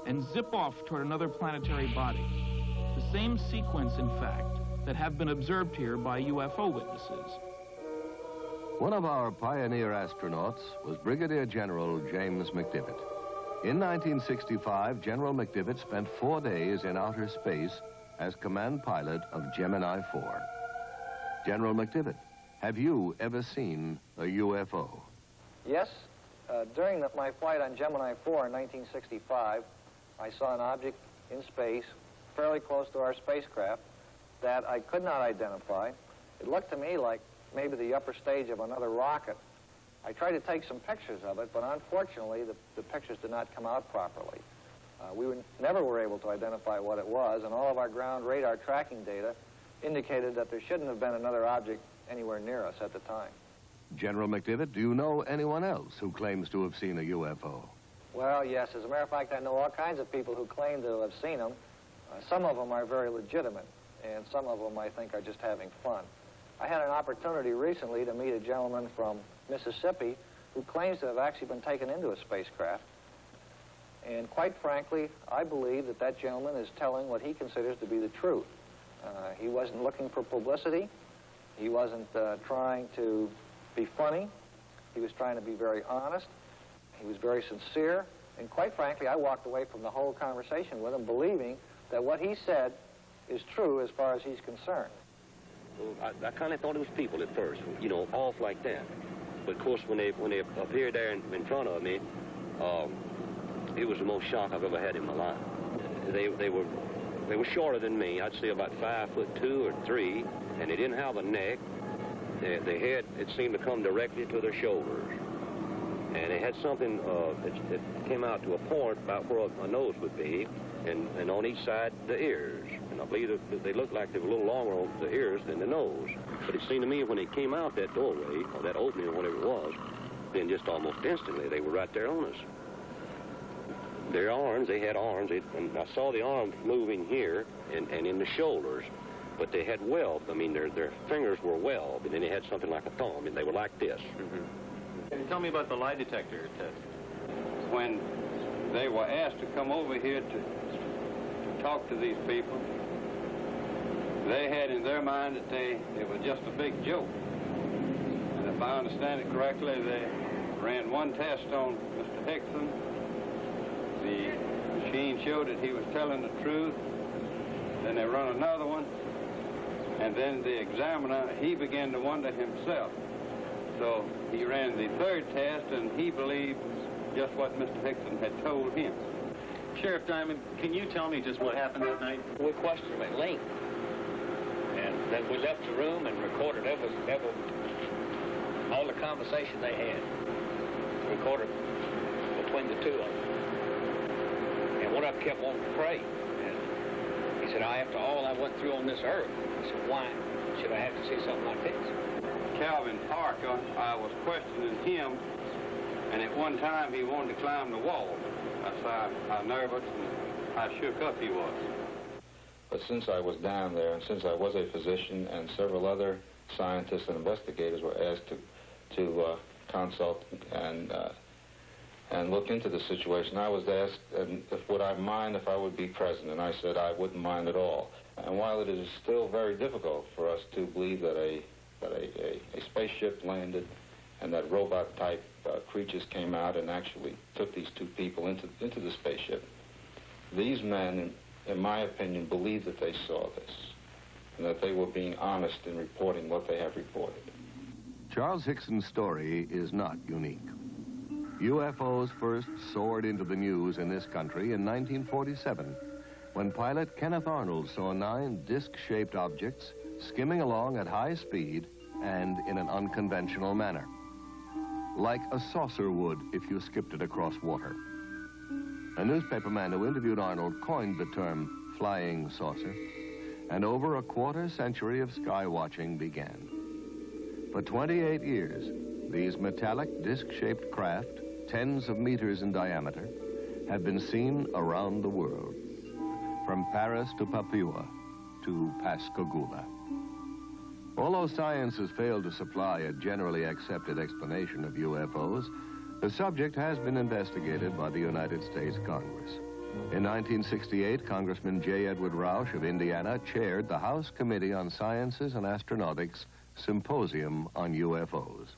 and zip off toward another planetary body. The same sequence, in fact, that have been observed here by UFO witnesses. One of our pioneer astronauts was Brigadier General James McDivitt. In 1965, General McDivitt spent 4 days in outer space as command pilot of Gemini 4. General McDivitt, have you ever seen a UFO? Yes. During my flight on Gemini 4 in 1965, I saw an object in space fairly close to our spacecraft that I could not identify. It looked to me like maybe the upper stage of another rocket. I tried to take some pictures of it, but unfortunately the pictures did not come out properly. We never were able to identify what it was, and all of our ground radar tracking data indicated that there shouldn't have been another object anywhere near us at the time. General McDivitt, do you know anyone else who claims to have seen a UFO? Well, yes. As a matter of fact, I know all kinds of people who claim to have seen them. Some of them are very legitimate, and some of them I think are just having fun. I had an opportunity recently to meet a gentleman from Mississippi who claims to have actually been taken into a spacecraft. And quite frankly, I believe that that gentleman is telling what he considers to be the truth. He wasn't looking for publicity. He wasn't trying to be funny. He was trying to be very honest. He was very sincere. And quite frankly, I walked away from the whole conversation with him believing that what he said is true as far as he's concerned. Well, I kind of thought it was people at first, you know, off like that. But of course, when they appeared there in front of me, it was the most shock I've ever had in my life. They were shorter than me. I'd say about 5'2" or 3", and they didn't have a neck. Their head, it seemed to come directly to their shoulders. And they had something that came out to a point about where a nose would be, and on each side, the ears. And I believe that they looked like they were a little longer on the ears than the nose. But it seemed to me when they came out that doorway, or that opening, or whatever it was, then just almost instantly, they were right there on us. Their arms, they had arms, and I saw the arms moving here and in the shoulders. But they had weld. I mean, their fingers were weld, and then they had something like a thumb, and they were like this. Mm-hmm. Can you tell me about the lie detector test? When they were asked to come over here to talk to these people, they had in their mind that it was just a big joke. And if I understand it correctly, they ran one test on Mr. Hickson. The machine showed that he was telling the truth. Then they run another one. And then the examiner, he began to wonder himself. So he ran the third test, and he believed just what Mr. Hickson had told him. Sheriff Diamond, can you tell me just what happened that night? We questioned at length. And that we left the room and recorded all the conversation they had, recorded between the two of them. And one of them kept wanting to pray. And he said, after all I went through on this earth, I said, why should I have to see something like this? Calvin Parker, I was questioning him, and at one time he wanted to climb the wall. That's how nervous and how shook up he was. But since I was down there, and since I was a physician, and several other scientists and investigators were asked to consult and look into the situation, I was asked, would I mind if I would be present, and I said I wouldn't mind at all. And while it is still very difficult for us to believe that a spaceship landed and that robot-type creatures came out and actually took these two people into the spaceship, these men, in my opinion, believed that they saw this and that they were being honest in reporting what they have reported. Charles Hickson's story is not unique. UFOs first soared into the news in this country in 1947 when pilot Kenneth Arnold saw 9 disc-shaped objects skimming along at high speed and in an unconventional manner, like a saucer would if you skipped it across water. A newspaperman who interviewed Arnold coined the term flying saucer, and over a quarter century of sky watching began. For 28 years, these metallic disc-shaped craft, tens of meters in diameter, have been seen around the world, from Paris to Papua to Pascagoula. Although science has failed to supply a generally accepted explanation of UFOs, the subject has been investigated by the United States Congress. In 1968, Congressman J. Edward Roush of Indiana chaired the House Committee on Sciences and Astronautics Symposium on UFOs.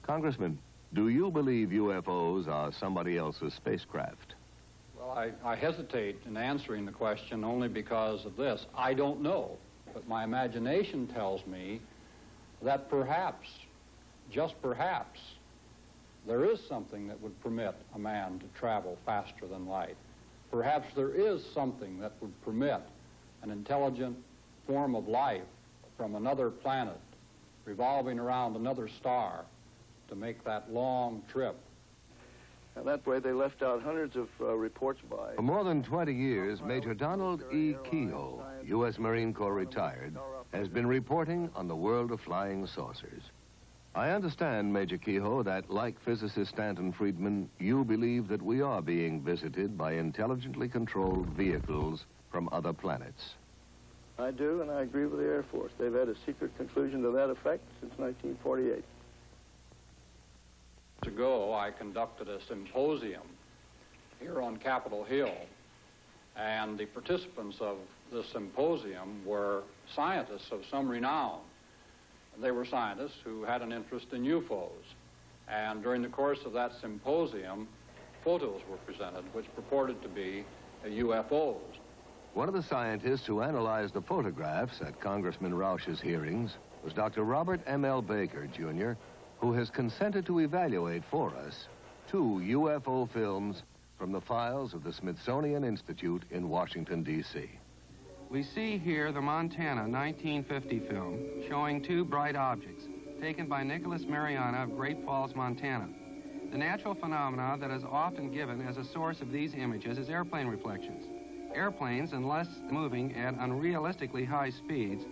Congressman, do you believe UFOs are somebody else's spacecraft? Well, I hesitate in answering the question only because of this. I don't know, but my imagination tells me that perhaps, just perhaps, there is something that would permit a man to travel faster than light. Perhaps there is something that would permit an intelligent form of life from another planet revolving around another star to make that long trip. And that way they left out hundreds of reports by... For more than 20 years, Major Donald E. Kehoe, U.S. Marine Corps retired, has been reporting on the world of flying saucers. I understand, Major Kehoe, that like physicist Stanton Friedman, you believe that we are being visited by intelligently controlled vehicles from other planets. I do, and I agree with the Air Force. They've had a secret conclusion to that effect since 1948. Ago, I conducted a symposium here on Capitol Hill, and the participants of the symposium were scientists of some renown. They were scientists who had an interest in UFOs, and during the course of that symposium, photos were presented which purported to be UFOs. One of the scientists who analyzed the photographs at Congressman Roush's hearings was Dr. Robert M.L. Baker, Jr., who has consented to evaluate for us 2 UFO films from the files of the Smithsonian Institute in Washington, D.C. We see here the Montana 1950 film showing 2 bright objects taken by Nicholas Mariana of Great Falls, Montana. The natural phenomena that is often given as a source of these images is airplane reflections. Airplanes, unless moving at unrealistically high speeds,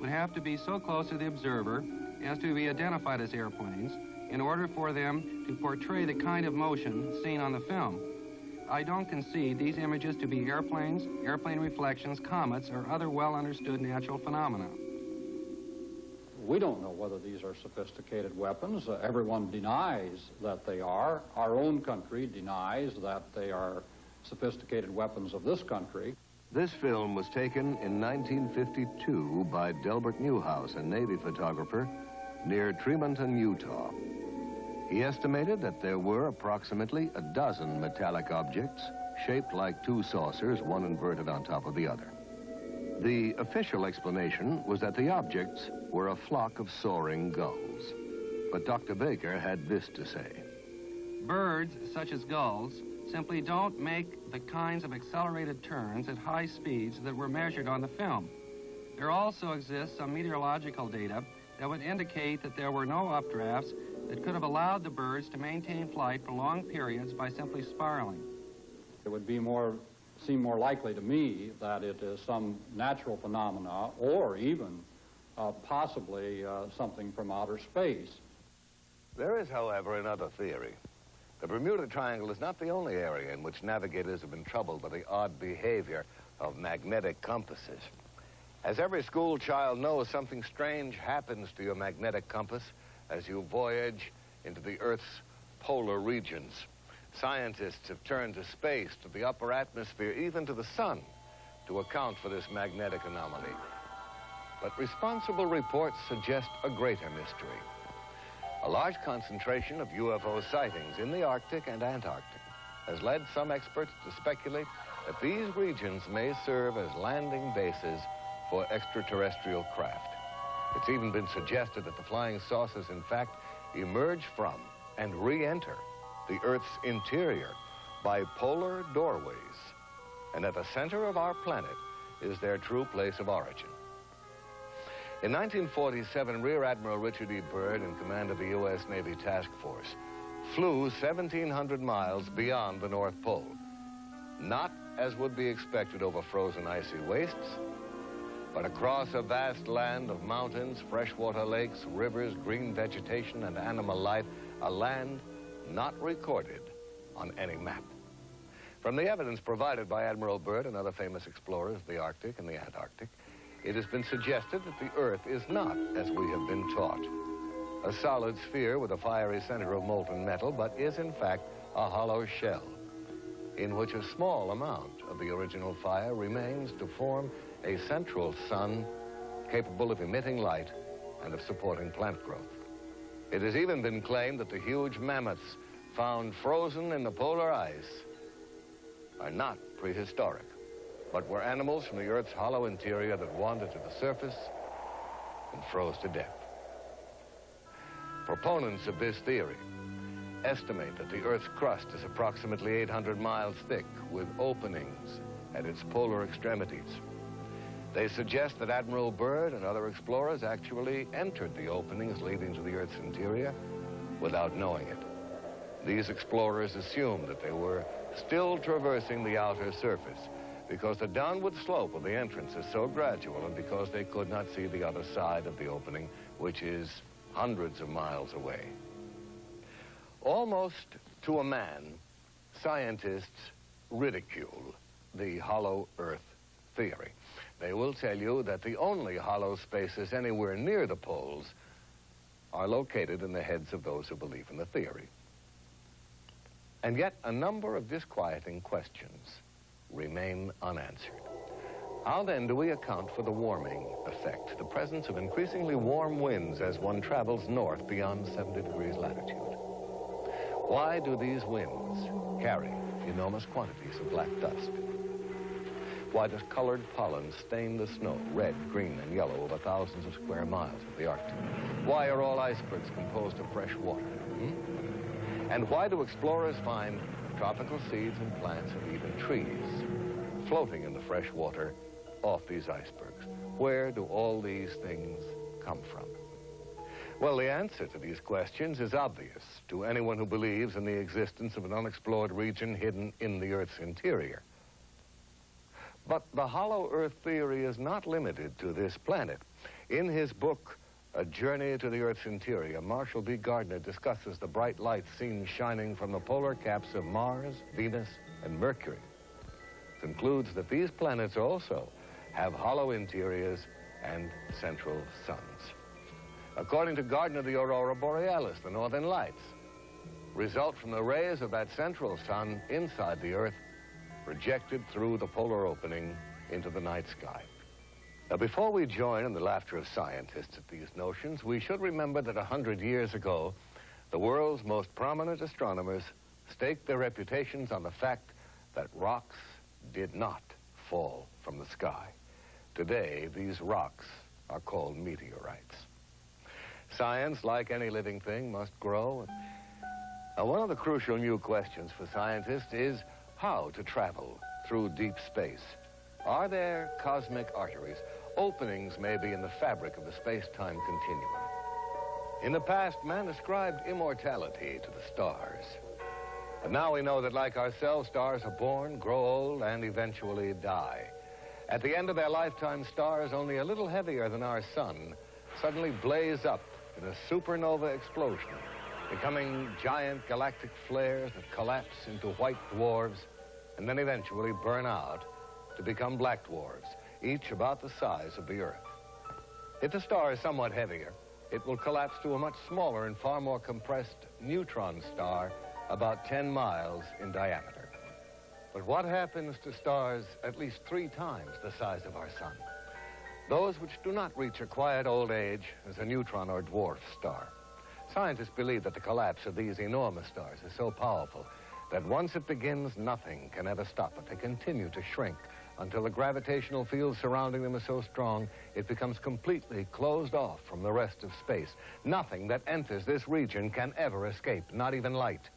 would have to be so close to the observer as to be identified as airplanes in order for them to portray the kind of motion seen on the film. I don't concede these images to be airplanes, airplane reflections, comets, or other well-understood natural phenomena. We don't know whether these are sophisticated weapons. Everyone denies that they are. Our own country denies that they are sophisticated weapons of this country. This film was taken in 1952 by Delbert Newhouse, a Navy photographer, near Tremonton, Utah. He estimated that there were approximately a dozen metallic objects shaped like 2 saucers, one inverted on top of the other. The official explanation was that the objects were a flock of soaring gulls. But Dr. Baker had this to say. Birds, such as gulls, simply don't make the kinds of accelerated turns at high speeds that were measured on the film. There also exists some meteorological data that would indicate that there were no updrafts that could have allowed the birds to maintain flight for long periods by simply spiraling. It would be seem more likely to me that it is some natural phenomena or even possibly something from outer space. There is, however, another theory. The Bermuda Triangle is not the only area in which navigators have been troubled by the odd behavior of magnetic compasses. As every school child knows, something strange happens to your magnetic compass as you voyage into the Earth's polar regions. Scientists have turned to space, to the upper atmosphere, even to the sun, to account for this magnetic anomaly. But responsible reports suggest a greater mystery. A large concentration of UFO sightings in the Arctic and Antarctic has led some experts to speculate that these regions may serve as landing bases for extraterrestrial craft. It's even been suggested that the flying saucers, in fact, emerge from and re-enter the Earth's interior by polar doorways, and at the center of our planet is their true place of origin. In 1947, Rear Admiral Richard E. Byrd, in command of the U.S. Navy Task Force, flew 1,700 miles beyond the North Pole, not as would be expected over frozen icy wastes, but across a vast land of mountains, freshwater lakes, rivers, green vegetation, and animal life, a land not recorded on any map. From the evidence provided by Admiral Byrd and other famous explorers of the Arctic and the Antarctic, it has been suggested that the Earth is not as we have been taught, a solid sphere with a fiery center of molten metal, but is in fact a hollow shell in which a small amount of the original fire remains to form a central sun capable of emitting light and of supporting plant growth. It has even been claimed that the huge mammoths found frozen in the polar ice are not prehistoric, but were animals from the Earth's hollow interior that wandered to the surface and froze to death. Proponents of this theory estimate that the Earth's crust is approximately 800 miles thick, with openings at its polar extremities. They suggest that Admiral Byrd and other explorers actually entered the openings leading to the Earth's interior without knowing it. These explorers assumed that they were still traversing the outer surface because the downward slope of the entrance is so gradual and because they could not see the other side of the opening, which is hundreds of miles away. Almost to a man, scientists ridicule the hollow Earth theory. They will tell you that the only hollow spaces anywhere near the poles are located in the heads of those who believe in the theory. And yet, a number of disquieting questions remain unanswered. How then do we account for the warming effect, the presence of increasingly warm winds as one travels north beyond 70 degrees latitude? Why do these winds carry enormous quantities of black dust? Why does colored pollen stain the snow red, green, and yellow over thousands of square miles of the Arctic? Why are all icebergs composed of fresh water? And why do explorers find tropical seeds and plants and even trees floating in the fresh water off these icebergs? Where do all these things come from? Well, the answer to these questions is obvious to anyone who believes in the existence of an unexplored region hidden in the Earth's interior. But the hollow Earth theory is not limited to this planet. In his book, A Journey to the Earth's Interior, Marshall B. Gardner discusses the bright lights seen shining from the polar caps of Mars, Venus, and Mercury. Concludes that these planets also have hollow interiors and central suns. According to Gardner, the aurora borealis, the northern lights, result from the rays of that central sun inside the Earth, projected through the polar opening into the night sky. Now, before we join in the laughter of scientists at these notions, we should remember that 100 years ago, the world's most prominent astronomers staked their reputations on the fact that rocks did not fall from the sky. Today, these rocks are called meteorites. Science, like any living thing, must grow. Now, one of the crucial new questions for scientists is how to travel through deep space Are there cosmic arteries, openings maybe in the fabric of the space-time continuum? In the past, man ascribed immortality to the stars. But now we know that, like ourselves, stars are born, grow old, and eventually die. At the end of their lifetime, stars only a little heavier than our sun suddenly blaze up in a supernova explosion, becoming giant galactic flares that collapse into white dwarfs and then eventually burn out to become black dwarfs, each about the size of the Earth. If the star is somewhat heavier, it will collapse to a much smaller and far more compressed neutron star about 10 miles in diameter. But what happens to stars at least 3 times the size of our sun? Those which do not reach a quiet old age as a neutron or dwarf star. Scientists believe that the collapse of these enormous stars is so powerful that once it begins, nothing can ever stop it. They continue to shrink until the gravitational field surrounding them is so strong it becomes completely closed off from the rest of space. Nothing that enters this region can ever escape, not even light.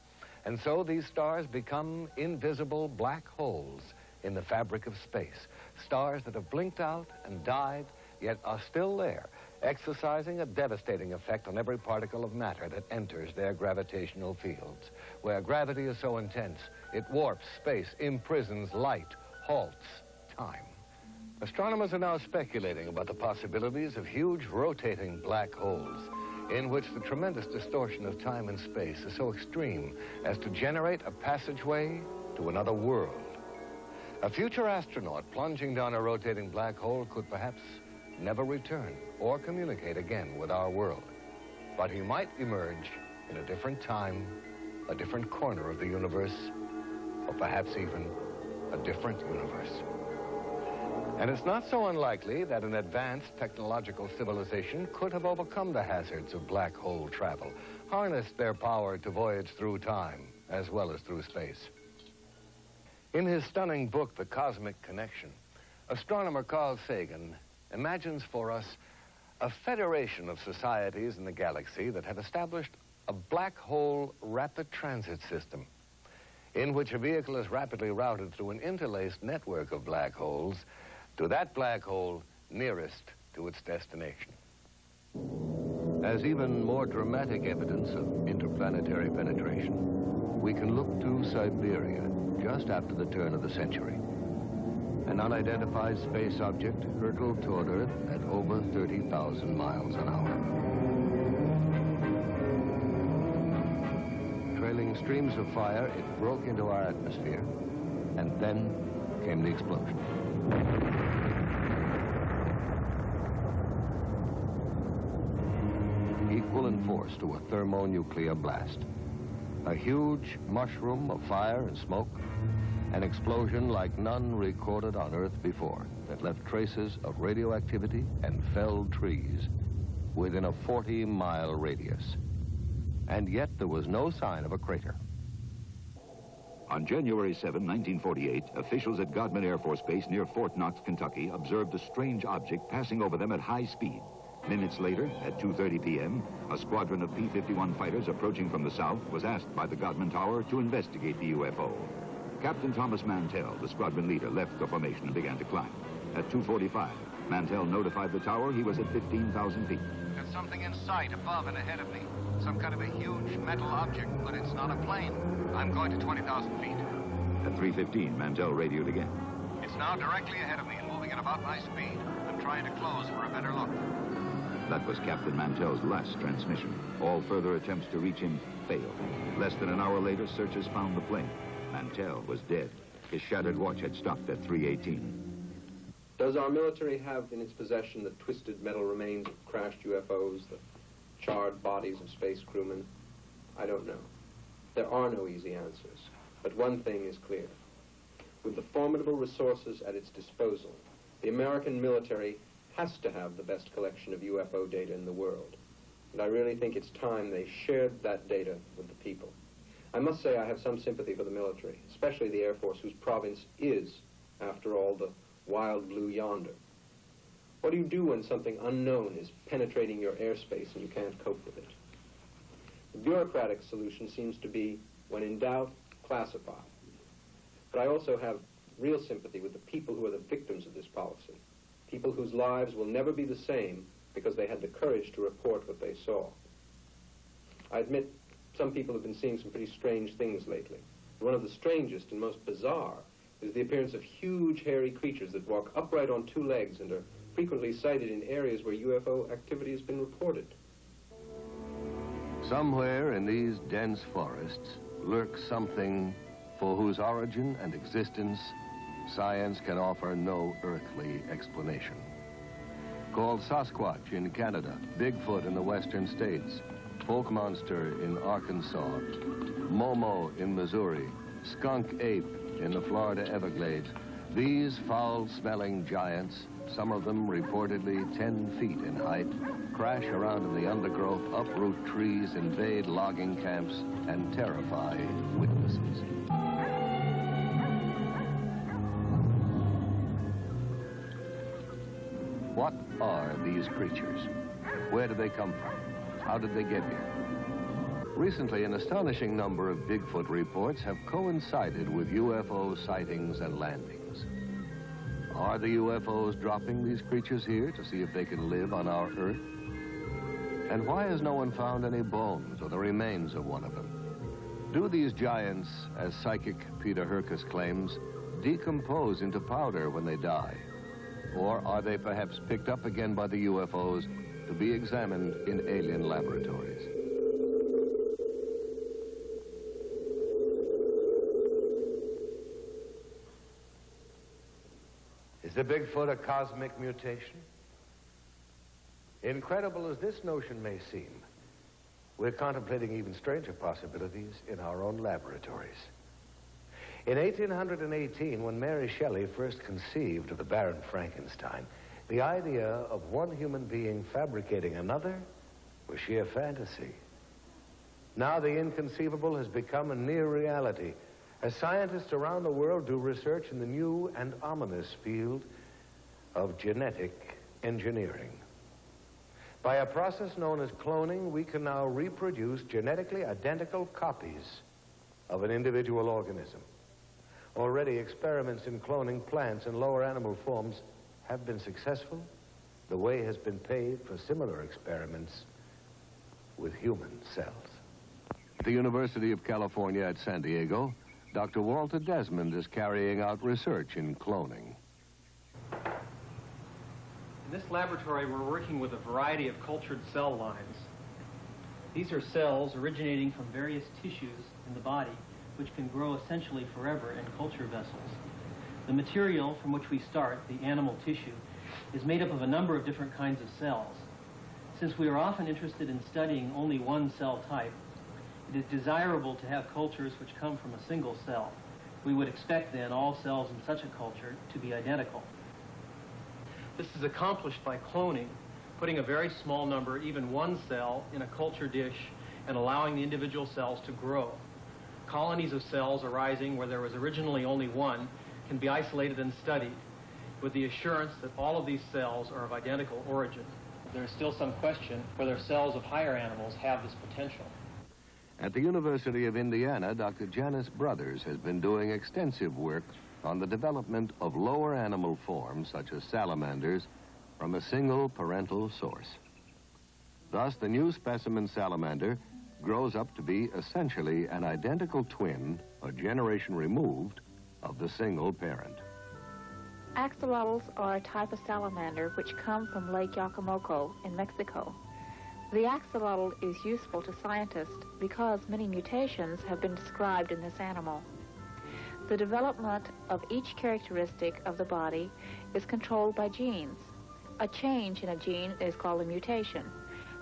And so these stars become invisible black holes in the fabric of space. Stars that have blinked out and died, yet are still there, exercising a devastating effect on every particle of matter that enters their gravitational fields, where gravity is so intense, it warps space, imprisons light, halts time. Astronomers are now speculating about the possibilities of huge rotating black holes in which the tremendous distortion of time and space is so extreme as to generate a passageway to another world. A future astronaut plunging down a rotating black hole could perhaps never return or communicate again with our world. But he might emerge in a different time, a different corner of the universe, or perhaps even a different universe. And it's not so unlikely that an advanced technological civilization could have overcome the hazards of black hole travel, harnessed their power to voyage through time as well as through space. In his stunning book, The Cosmic Connection, astronomer Carl Sagan imagines for us a federation of societies in the galaxy that have established a black hole rapid transit system in which a vehicle is rapidly routed through an interlaced network of black holes to that black hole nearest to its destination. As even more dramatic evidence of interplanetary penetration, we can look to Siberia just after the turn of the century. An unidentified space object hurtled toward Earth at over 30,000 miles an hour. Trailing streams of fire, it broke into our atmosphere, and then came the explosion. Equal in force to a thermonuclear blast. A huge mushroom of fire and smoke, an explosion like none recorded on Earth before that left traces of radioactivity and felled trees within a 40-mile radius. And yet there was no sign of a crater. On January 7, 1948, officials at Godman Air Force Base near Fort Knox, Kentucky, observed a strange object passing over them at high speed. Minutes later, at 2:30 p.m., a squadron of P-51 fighters approaching from the south was asked by the Godman Tower to investigate the UFO. Captain Thomas Mantell, the squadron leader, left the formation and began to climb. At 2:45, Mantell notified the tower he was at 15,000 feet. There's something in sight above and ahead of me. Some kind of a huge metal object, but it's not a plane. I'm going to 20,000 feet. At 3:15, Mantell radioed again. It's now directly ahead of me and moving at about my speed. I'm trying to close for a better look. That was Captain Mantell's last transmission. All further attempts to reach him failed. Less than an hour later, searchers found the plane. Mantell was dead. His shattered watch had stopped at 3:18. Does our military have in its possession the twisted metal remains of crashed UFOs, the charred bodies of space crewmen? I don't know. There are no easy answers. But one thing is clear. With the formidable resources at its disposal, the American military has to have the best collection of UFO data in the world. And I really think it's time they shared that data with the people. I must say I have some sympathy for the military, especially the Air Force, whose province is, after all, the wild blue yonder. What do you do when something unknown is penetrating your airspace and you can't cope with it? The bureaucratic solution seems to be, when in doubt, classify. But I also have real sympathy with the people who are the victims of this policy, people whose lives will never be the same because they had the courage to report what they saw. I admit some people have been seeing some pretty strange things lately. One of the strangest and most bizarre is the appearance of huge hairy creatures that walk upright on two legs and are frequently sighted in areas where UFO activity has been reported. Somewhere in these dense forests lurks something for whose origin and existence science can offer no earthly explanation. Called Sasquatch in Canada, Bigfoot in the western states, Folk Monster in Arkansas, Momo in Missouri, Skunk Ape in the Florida Everglades, these foul-smelling giants, some of them reportedly 10 feet in height, crash around in the undergrowth, uproot trees, invade logging camps, and terrify witnesses. What are these creatures? Where do they come from? How did they get here? Recently, an astonishing number of Bigfoot reports have coincided with UFO sightings and landings. Are the UFOs dropping these creatures here to see if they can live on our Earth? And why has no one found any bones or the remains of one of them? Do these giants, as psychic Peter Herkus claims, decompose into powder when they die? Or are they perhaps picked up again by the UFOs to be examined in alien laboratories? Is the Bigfoot a cosmic mutation? Incredible as this notion may seem, we're contemplating even stranger possibilities in our own laboratories. In 1818, when Mary Shelley first conceived of the Baron Frankenstein, the idea of one human being fabricating another was sheer fantasy. Now the inconceivable has become a near reality, as scientists around the world do research in the new and ominous field of genetic engineering. By a process known as cloning, we can now reproduce genetically identical copies of an individual organism. Already, experiments in cloning plants and lower animal forms have been successful. The way has been paved for similar experiments with human cells. At the University of California at San Diego, Dr. Walter Desmond is carrying out research in cloning. In this laboratory, we're working with a variety of cultured cell lines. These are cells originating from various tissues in the body, which can grow essentially forever in culture vessels. The material from which we start, the animal tissue, is made up of a number of different kinds of cells. Since we are often interested in studying only one cell type, it is desirable to have cultures which come from a single cell. We would expect then all cells in such a culture to be identical. This is accomplished by cloning, putting a very small number, even one cell, in a culture dish and allowing the individual cells to grow. Colonies of cells arising where there was originally only one can be isolated and studied with the assurance that all of these cells are of identical origin. There is still some question whether cells of higher animals have this potential. At the University of Indiana, Dr. Janice Brothers has been doing extensive work on the development of lower animal forms, such as salamanders, from a single parental source. Thus, the new specimen salamander grows up to be essentially an identical twin, a generation removed, of the single parent. Axolotls are a type of salamander which come from Lake Yacamoco in Mexico. The axolotl is useful to scientists because many mutations have been described in this animal. The development of each characteristic of the body is controlled by genes. A change in a gene is called a mutation.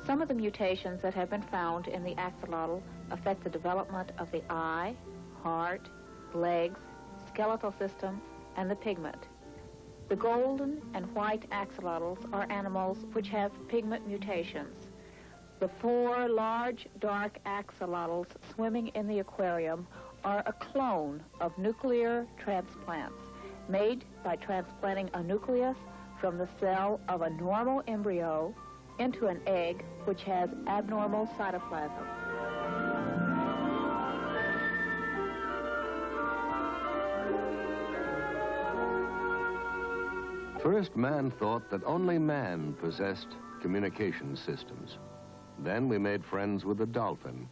Some of the mutations that have been found in the axolotl affect the development of the eye, heart, legs, skeletal system, and the pigment. The golden and white axolotls are animals which have pigment mutations. The 4 large, dark axolotls swimming in the aquarium are a clone of nuclear transplants made by transplanting a nucleus from the cell of a normal embryo into an egg which has abnormal cytoplasm. First, man thought that only man possessed communication systems. Then we made friends with the dolphin.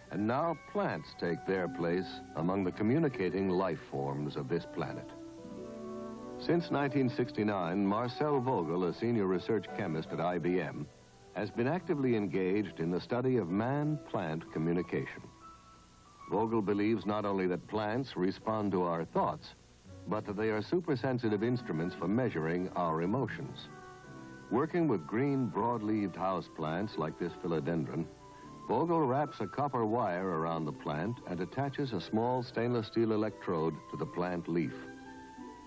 And now plants take their place among the communicating life forms of this planet. Since 1969, Marcel Vogel, a senior research chemist at IBM, has been actively engaged in the study of man-plant communication. Vogel believes not only that plants respond to our thoughts, but that they are supersensitive instruments for measuring our emotions. Working with green, broad-leaved houseplants like this philodendron, Vogel wraps a copper wire around the plant and attaches a small stainless steel electrode to the plant leaf.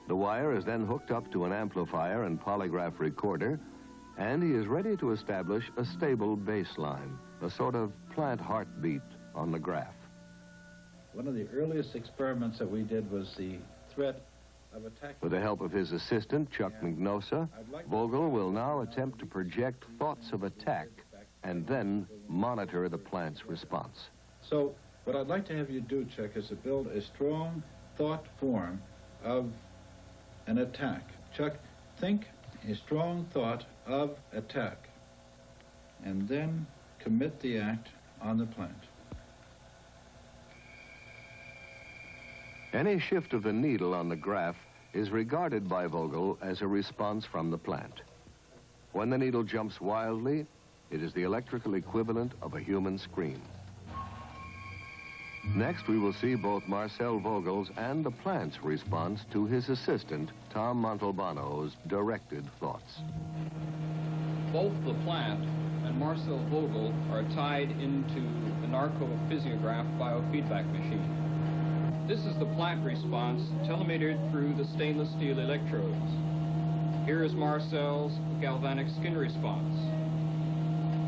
The wire is then hooked up to an amplifier and polygraph recorder, and he is ready to establish a stable baseline, a sort of plant heartbeat on the graph. One of the earliest experiments that we did was the threat of attack. With the help of his assistant, Chuck Mignosa, Vogel will now attempt to project thoughts of attack and then monitor the plant's response. So what I'd like to have you do, Chuck, is to build a strong thought form of an attack. Chuck, think a strong thought of attack, and then commit the act on the plant. Any shift of the needle on the graph is regarded by Vogel as a response from the plant. When the needle jumps wildly, it is the electrical equivalent of a human scream. Next, we will see both Marcel Vogel's and the plant's response to his assistant, Tom Montalbano's directed thoughts. Both the plant and Marcel Vogel are tied into the narcophysiograph biofeedback machine. This is the plant response telemetered through the stainless steel electrodes. Here is Marcel's galvanic skin response.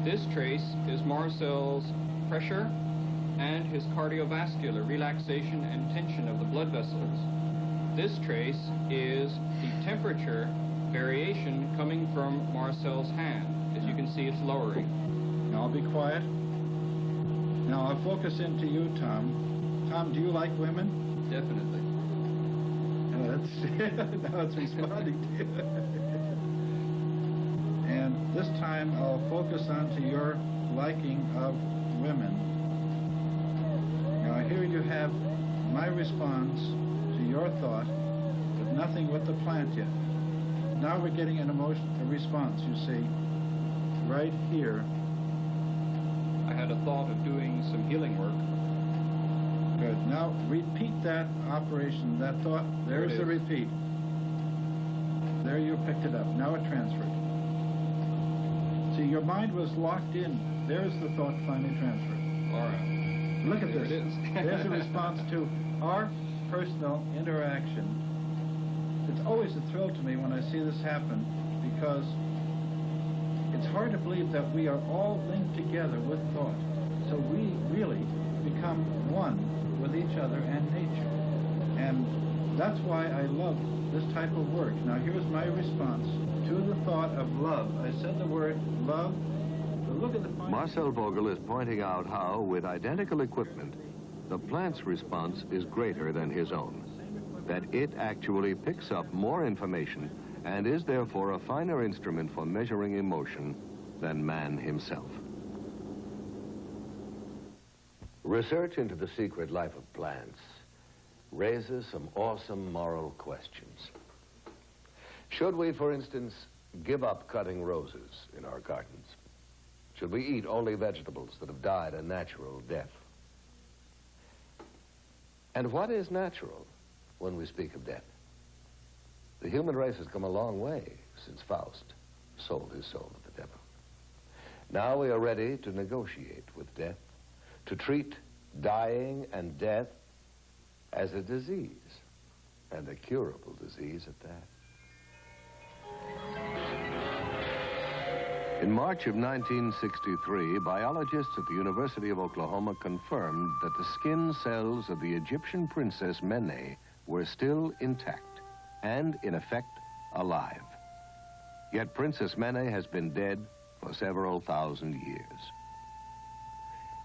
This trace is Marcel's pressure and his cardiovascular relaxation and tension of the blood vessels. This trace is the temperature variation coming from Marcel's hand. As you can see, it's lowering. Now I'll be quiet. Now I'll focus into you, Tom. Tom, do you like women? Definitely. Now it's responding to you. And this time I'll focus onto your liking of women. Now here you have my response to your thought, but nothing with the plant yet. Now we're getting an a response, you see, right here. I had a thought of doing some healing work. Good. Now repeat that operation, that thought. There's the repeat. There you picked it up. Now it transferred. See, your mind was locked in. There's the thought finally transferred. All right. Look at There this. it is. There's a response to our personal interaction. It's always a thrill to me when I see this happen, because it's hard to believe that we are all linked together with thought. So we really become one with each other and nature. And that's why I love this type of work. Now here's my response to the thought of love. I said the word love, but look at the... Marcel Vogel is pointing out how, with identical equipment, the plant's response is greater than his own. That it actually picks up more information and is therefore a finer instrument for measuring emotion than man himself. Research into the secret life of plants raises some awesome moral questions. Should we, for instance, give up cutting roses in our gardens? Should we eat only vegetables that have died a natural death? And what is natural when we speak of death? The human race has come a long way since Faust sold his soul to the devil. Now we are ready to negotiate with death, to treat dying and death as a disease, and a curable disease at that. In March of 1963, biologists at the University of Oklahoma confirmed that the skin cells of the Egyptian princess Mene were still intact and, in effect, alive. Yet Princess Mene has been dead for several thousand years.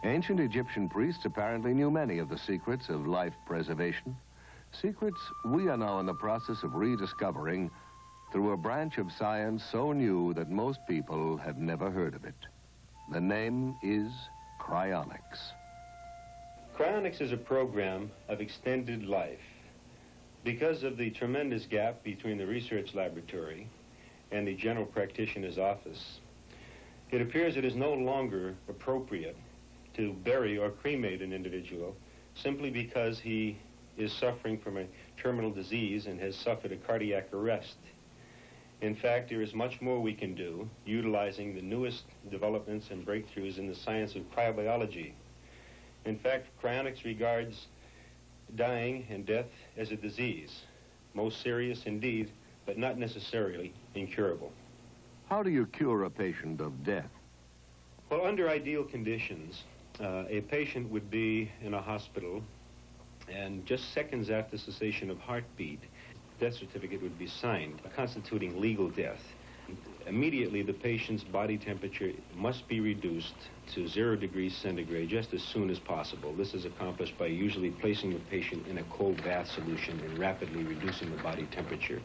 Ancient Egyptian priests apparently knew many of the secrets of life preservation, secrets we are now in the process of rediscovering through a branch of science so new that most people have never heard of it. The name is cryonics. Cryonics is a program of extended life. Because of the tremendous gap between the research laboratory and the general practitioner's office, it appears it is no longer appropriate to bury or cremate an individual simply because he is suffering from a terminal disease and has suffered a cardiac arrest. In fact, there is much more we can do utilizing the newest developments and breakthroughs in the science of cryobiology. In fact, cryonics regards dying and death as a disease, most serious indeed, but not necessarily incurable. How do you cure a patient of death? Well, under ideal conditions, a patient would be in a hospital, and just seconds after cessation of heartbeat, death certificate would be signed, constituting legal death. Immediately, the patient's body temperature must be reduced to 0 degrees centigrade just as soon as possible. This is accomplished by usually placing the patient in a cold bath solution and rapidly reducing the body temperature.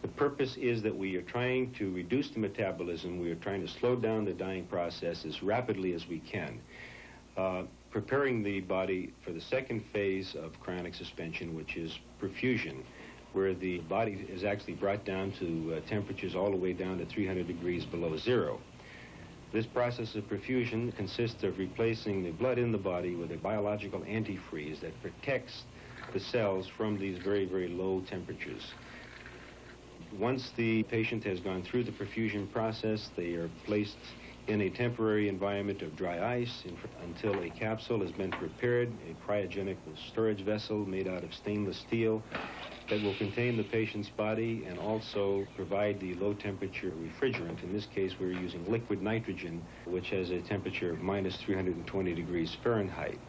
The purpose is that we are trying to reduce the metabolism. We are trying to slow down the dying process as rapidly as we can, preparing the body for the second phase of cryonic suspension, which is perfusion, where the body is actually brought down to temperatures all the way down to 300 degrees below zero. This process of perfusion consists of replacing the blood in the body with a biological antifreeze that protects the cells from these very, very low temperatures. Once the patient has gone through the perfusion process, they are placed in a temporary environment of dry ice until a capsule has been prepared, a cryogenic storage vessel made out of stainless steel that will contain the patient's body and also provide the low temperature refrigerant. In this case, we're using liquid nitrogen, which has a temperature of minus 320 degrees Fahrenheit.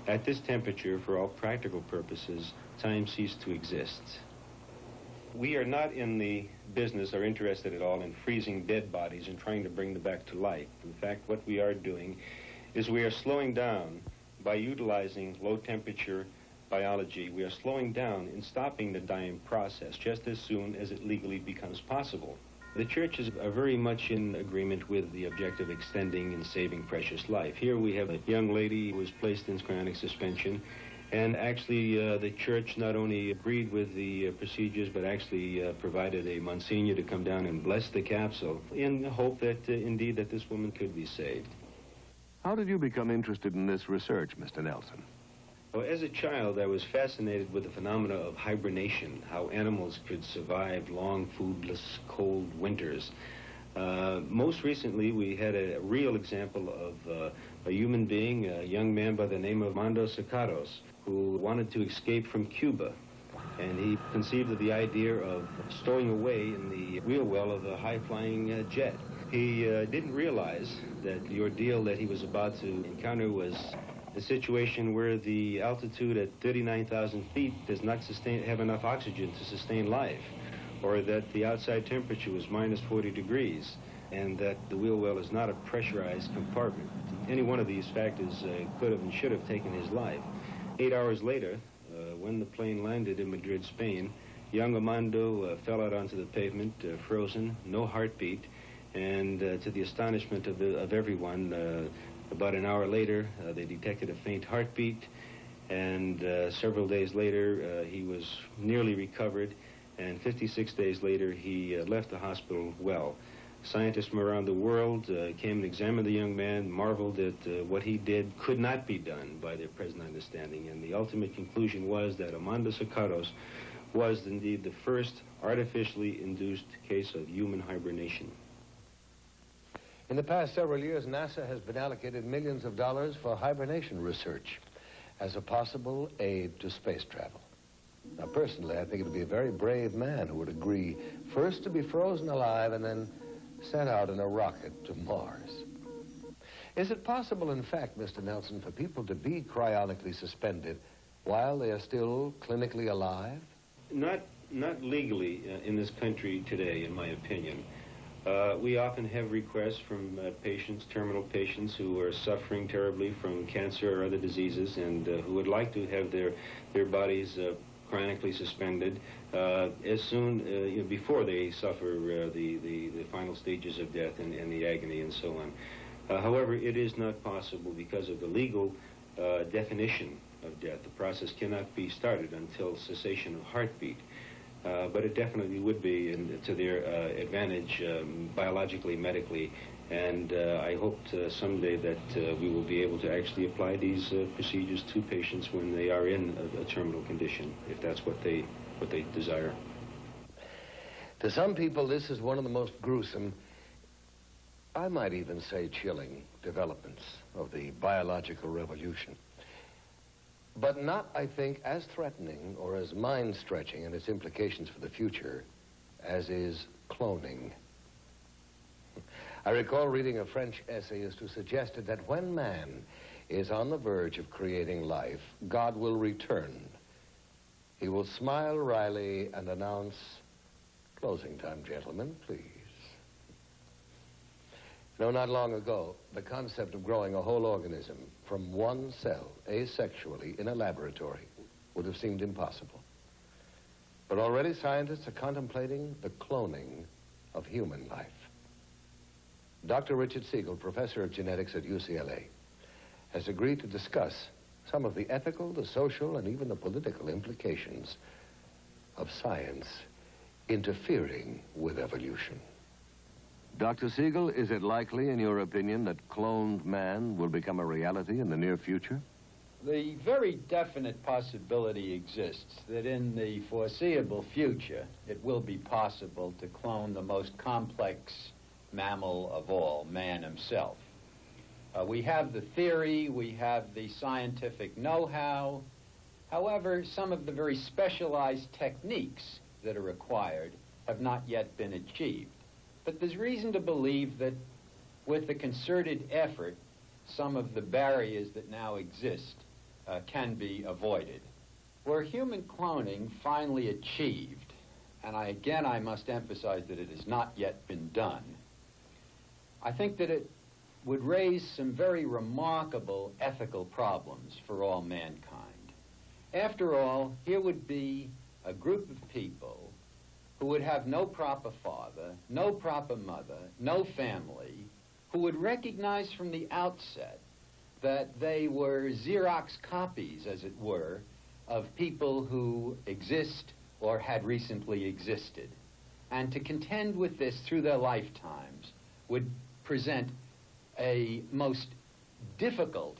At this temperature, for all practical purposes, time ceased to exist. We are not in the business or interested at all in freezing dead bodies and trying to bring them back to life. In fact, what we are doing is we are slowing down by utilizing low temperature biology. We are slowing down and stopping the dying process just as soon as it legally becomes possible. The churches are very much in agreement with the objective of extending and saving precious life. Here we have a young lady who was placed in cryonic suspension, and actually the church not only agreed with the procedures, but actually provided a Monsignor to come down and bless the capsule in the hope that indeed that this woman could be saved. How did you become interested in this research, Mr. Nelson? Well, as a child, I was fascinated with the phenomena of hibernation, how animals could survive long, foodless, cold winters. Most recently, we had a real example of a human being, a young man by the name of Armando Sicaros, who wanted to escape from Cuba. And he conceived of the idea of stowing away in the wheel well of a high-flying jet. He didn't realize that the ordeal that he was about to encounter was a situation where the altitude at 39,000 feet does not have enough oxygen to sustain life, or that the outside temperature was minus 40 degrees, and that the wheel well is not a pressurized compartment. Any one of these factors could have and should have taken his life. 8 hours later, when the plane landed in Madrid, Spain, young Armando fell out onto the pavement, frozen, no heartbeat, and to the astonishment of everyone, about an hour later, they detected a faint heartbeat, and several days later, he was nearly recovered, and 56 days later, he left the hospital well. Scientists from around the world came and examined the young man, marveled at what he did could not be done by their present understanding, and the ultimate conclusion was that Armando Sicaros was indeed the first artificially induced case of human hibernation. In the past several years, NASA has been allocated millions of dollars for hibernation research as a possible aid to space travel. Now, personally, I think it would be a very brave man who would agree first to be frozen alive and then sent out in a rocket to Mars. Is it possible, in fact, Mr. Nelson, for people to be cryonically suspended while they are still clinically alive? Not legally in this country today, in my opinion. We often have requests from patients, terminal patients, who are suffering terribly from cancer or other diseases and who would like to have their bodies chronically suspended as soon, before they suffer the final stages of death and the agony and so on. However, it is not possible because of the legal definition of death. The process cannot be started until cessation of heartbeat. But it definitely would be to their advantage biologically, medically, and I hope someday that we will be able to actually apply these procedures to patients when they are in a terminal condition, if that's what they desire. To some people, this is one of the most gruesome, I might even say chilling, developments of the biological revolution. But not, I think, as threatening or as mind-stretching in its implications for the future as is cloning. I recall reading a French essayist who suggested that when man is on the verge of creating life, God will return. He will smile wryly and announce, "Closing time, gentlemen, please." No, not long ago, the concept of growing a whole organism from one cell, asexually, in a laboratory would have seemed impossible. But already scientists are contemplating the cloning of human life. Dr. Richard Siegel, professor of genetics at UCLA, has agreed to discuss some of the ethical, the social, and even the political implications of science interfering with evolution. Dr. Siegel, is it likely, in your opinion, that cloned man will become a reality in the near future? The very definite possibility exists that in the foreseeable future, it will be possible to clone the most complex mammal of all, man himself. We have the theory, we have the scientific know-how. However, some of the very specialized techniques that are required have not yet been achieved. But there's reason to believe that with the concerted effort, some of the barriers that now exist can be avoided. Were human cloning finally achieved, and I must emphasize that it has not yet been done, I think that it would raise some very remarkable ethical problems for all mankind. After all, here would be a group of people who would have no proper father, no proper mother, no family, who would recognize from the outset that they were Xerox copies, as it were, of people who exist or had recently existed. And to contend with this through their lifetimes would present a most difficult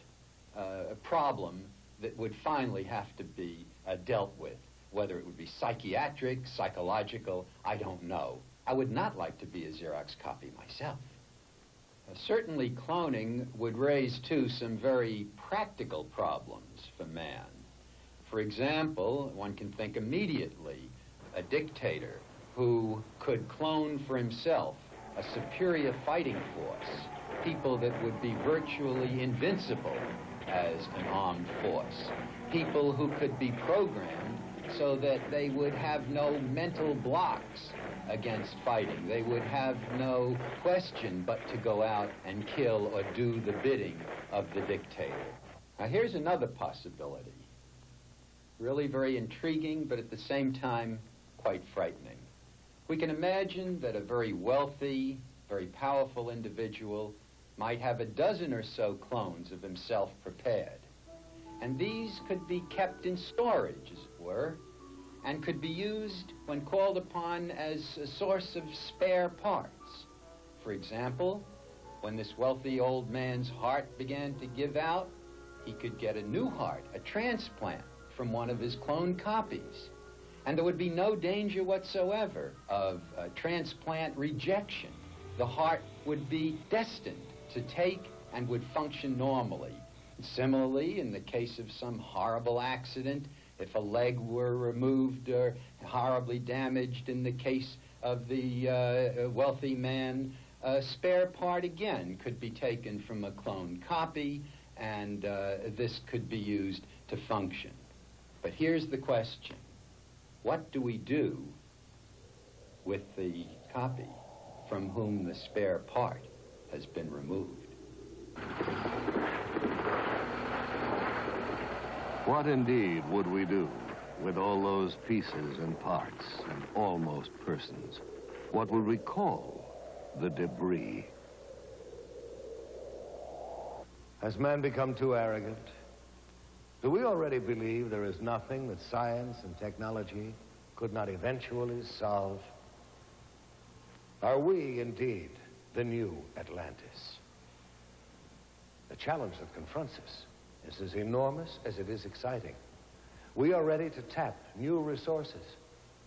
problem that would finally have to be dealt with. Whether it would be psychiatric, psychological, I don't know. I would not like to be a Xerox copy myself. Certainly cloning would raise, too, some very practical problems for man. For example, one can think immediately a dictator who could clone for himself a superior fighting force, people that would be virtually invincible as an armed force, people who could be programmed so that they would have no mental blocks against fighting. They would have no question but to go out and kill or do the bidding of the dictator. Now here's another possibility. Really very intriguing, but at the same time quite frightening. We can imagine that a very wealthy, very powerful individual might have a dozen or so clones of himself prepared. And these could be kept in storage, as it were, and could be used when called upon as a source of spare parts. For example, when this wealthy old man's heart began to give out, he could get a new heart, a transplant, from one of his clone copies. And there would be no danger whatsoever of transplant rejection. The heart would be destined to take and would function normally. Similarly, in the case of some horrible accident, if a leg were removed or horribly damaged in the case of the wealthy man, a spare part again could be taken from a clone copy, and this could be used to function. But here's the question. What do we do with the copy from whom the spare part has been removed? What indeed would we do? With all those pieces and parts and almost persons, what will recall the debris? Has man become too arrogant? Do we already believe there is nothing that science and technology could not eventually solve? Are we indeed the new Atlantis? The challenge that confronts us is as enormous as it is exciting. We are ready to tap new resources: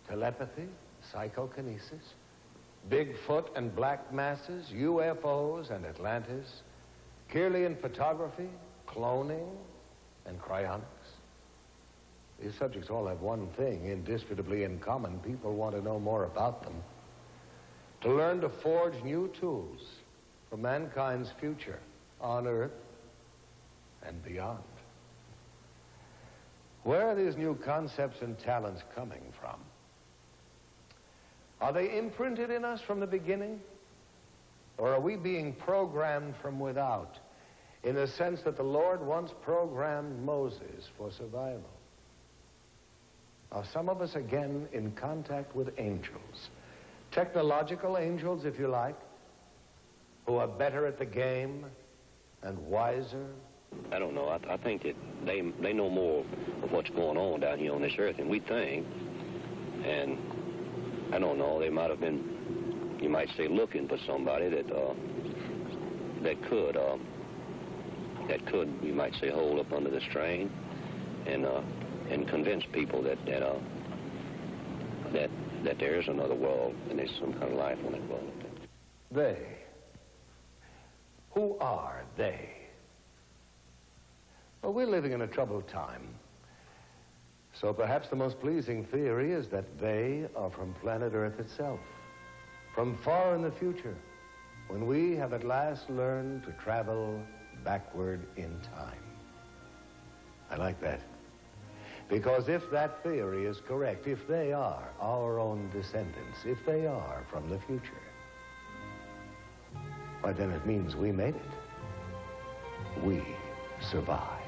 telepathy, psychokinesis, Bigfoot and black masses, UFOs and Atlantis, Kirlian photography, cloning, and cryonics. These subjects all have one thing indisputably in common. People want to know more about them, to learn to forge new tools for mankind's future on Earth and beyond. Where are these new concepts and talents coming from? Are they imprinted in us from the beginning? Or are we being programmed from without, in the sense that the Lord once programmed Moses for survival? Are some of us again in contact with angels? Technological angels, if you like, who are better at the game and wiser? I don't know. I think that they know more of what's going on down here on this earth than we think. And I don't know, they might have been, you might say, looking for somebody that could, you might say, hold up under the strain and convince people that there is another world and there's some kind of life on that world. They. Who are they? Well, we're living in a troubled time. So perhaps the most pleasing theory is that they are from planet Earth itself, from far in the future, when we have at last learned to travel backward in time. I like that. Because if that theory is correct, if they are our own descendants, if they are from the future, why, then it means we made it. We survived.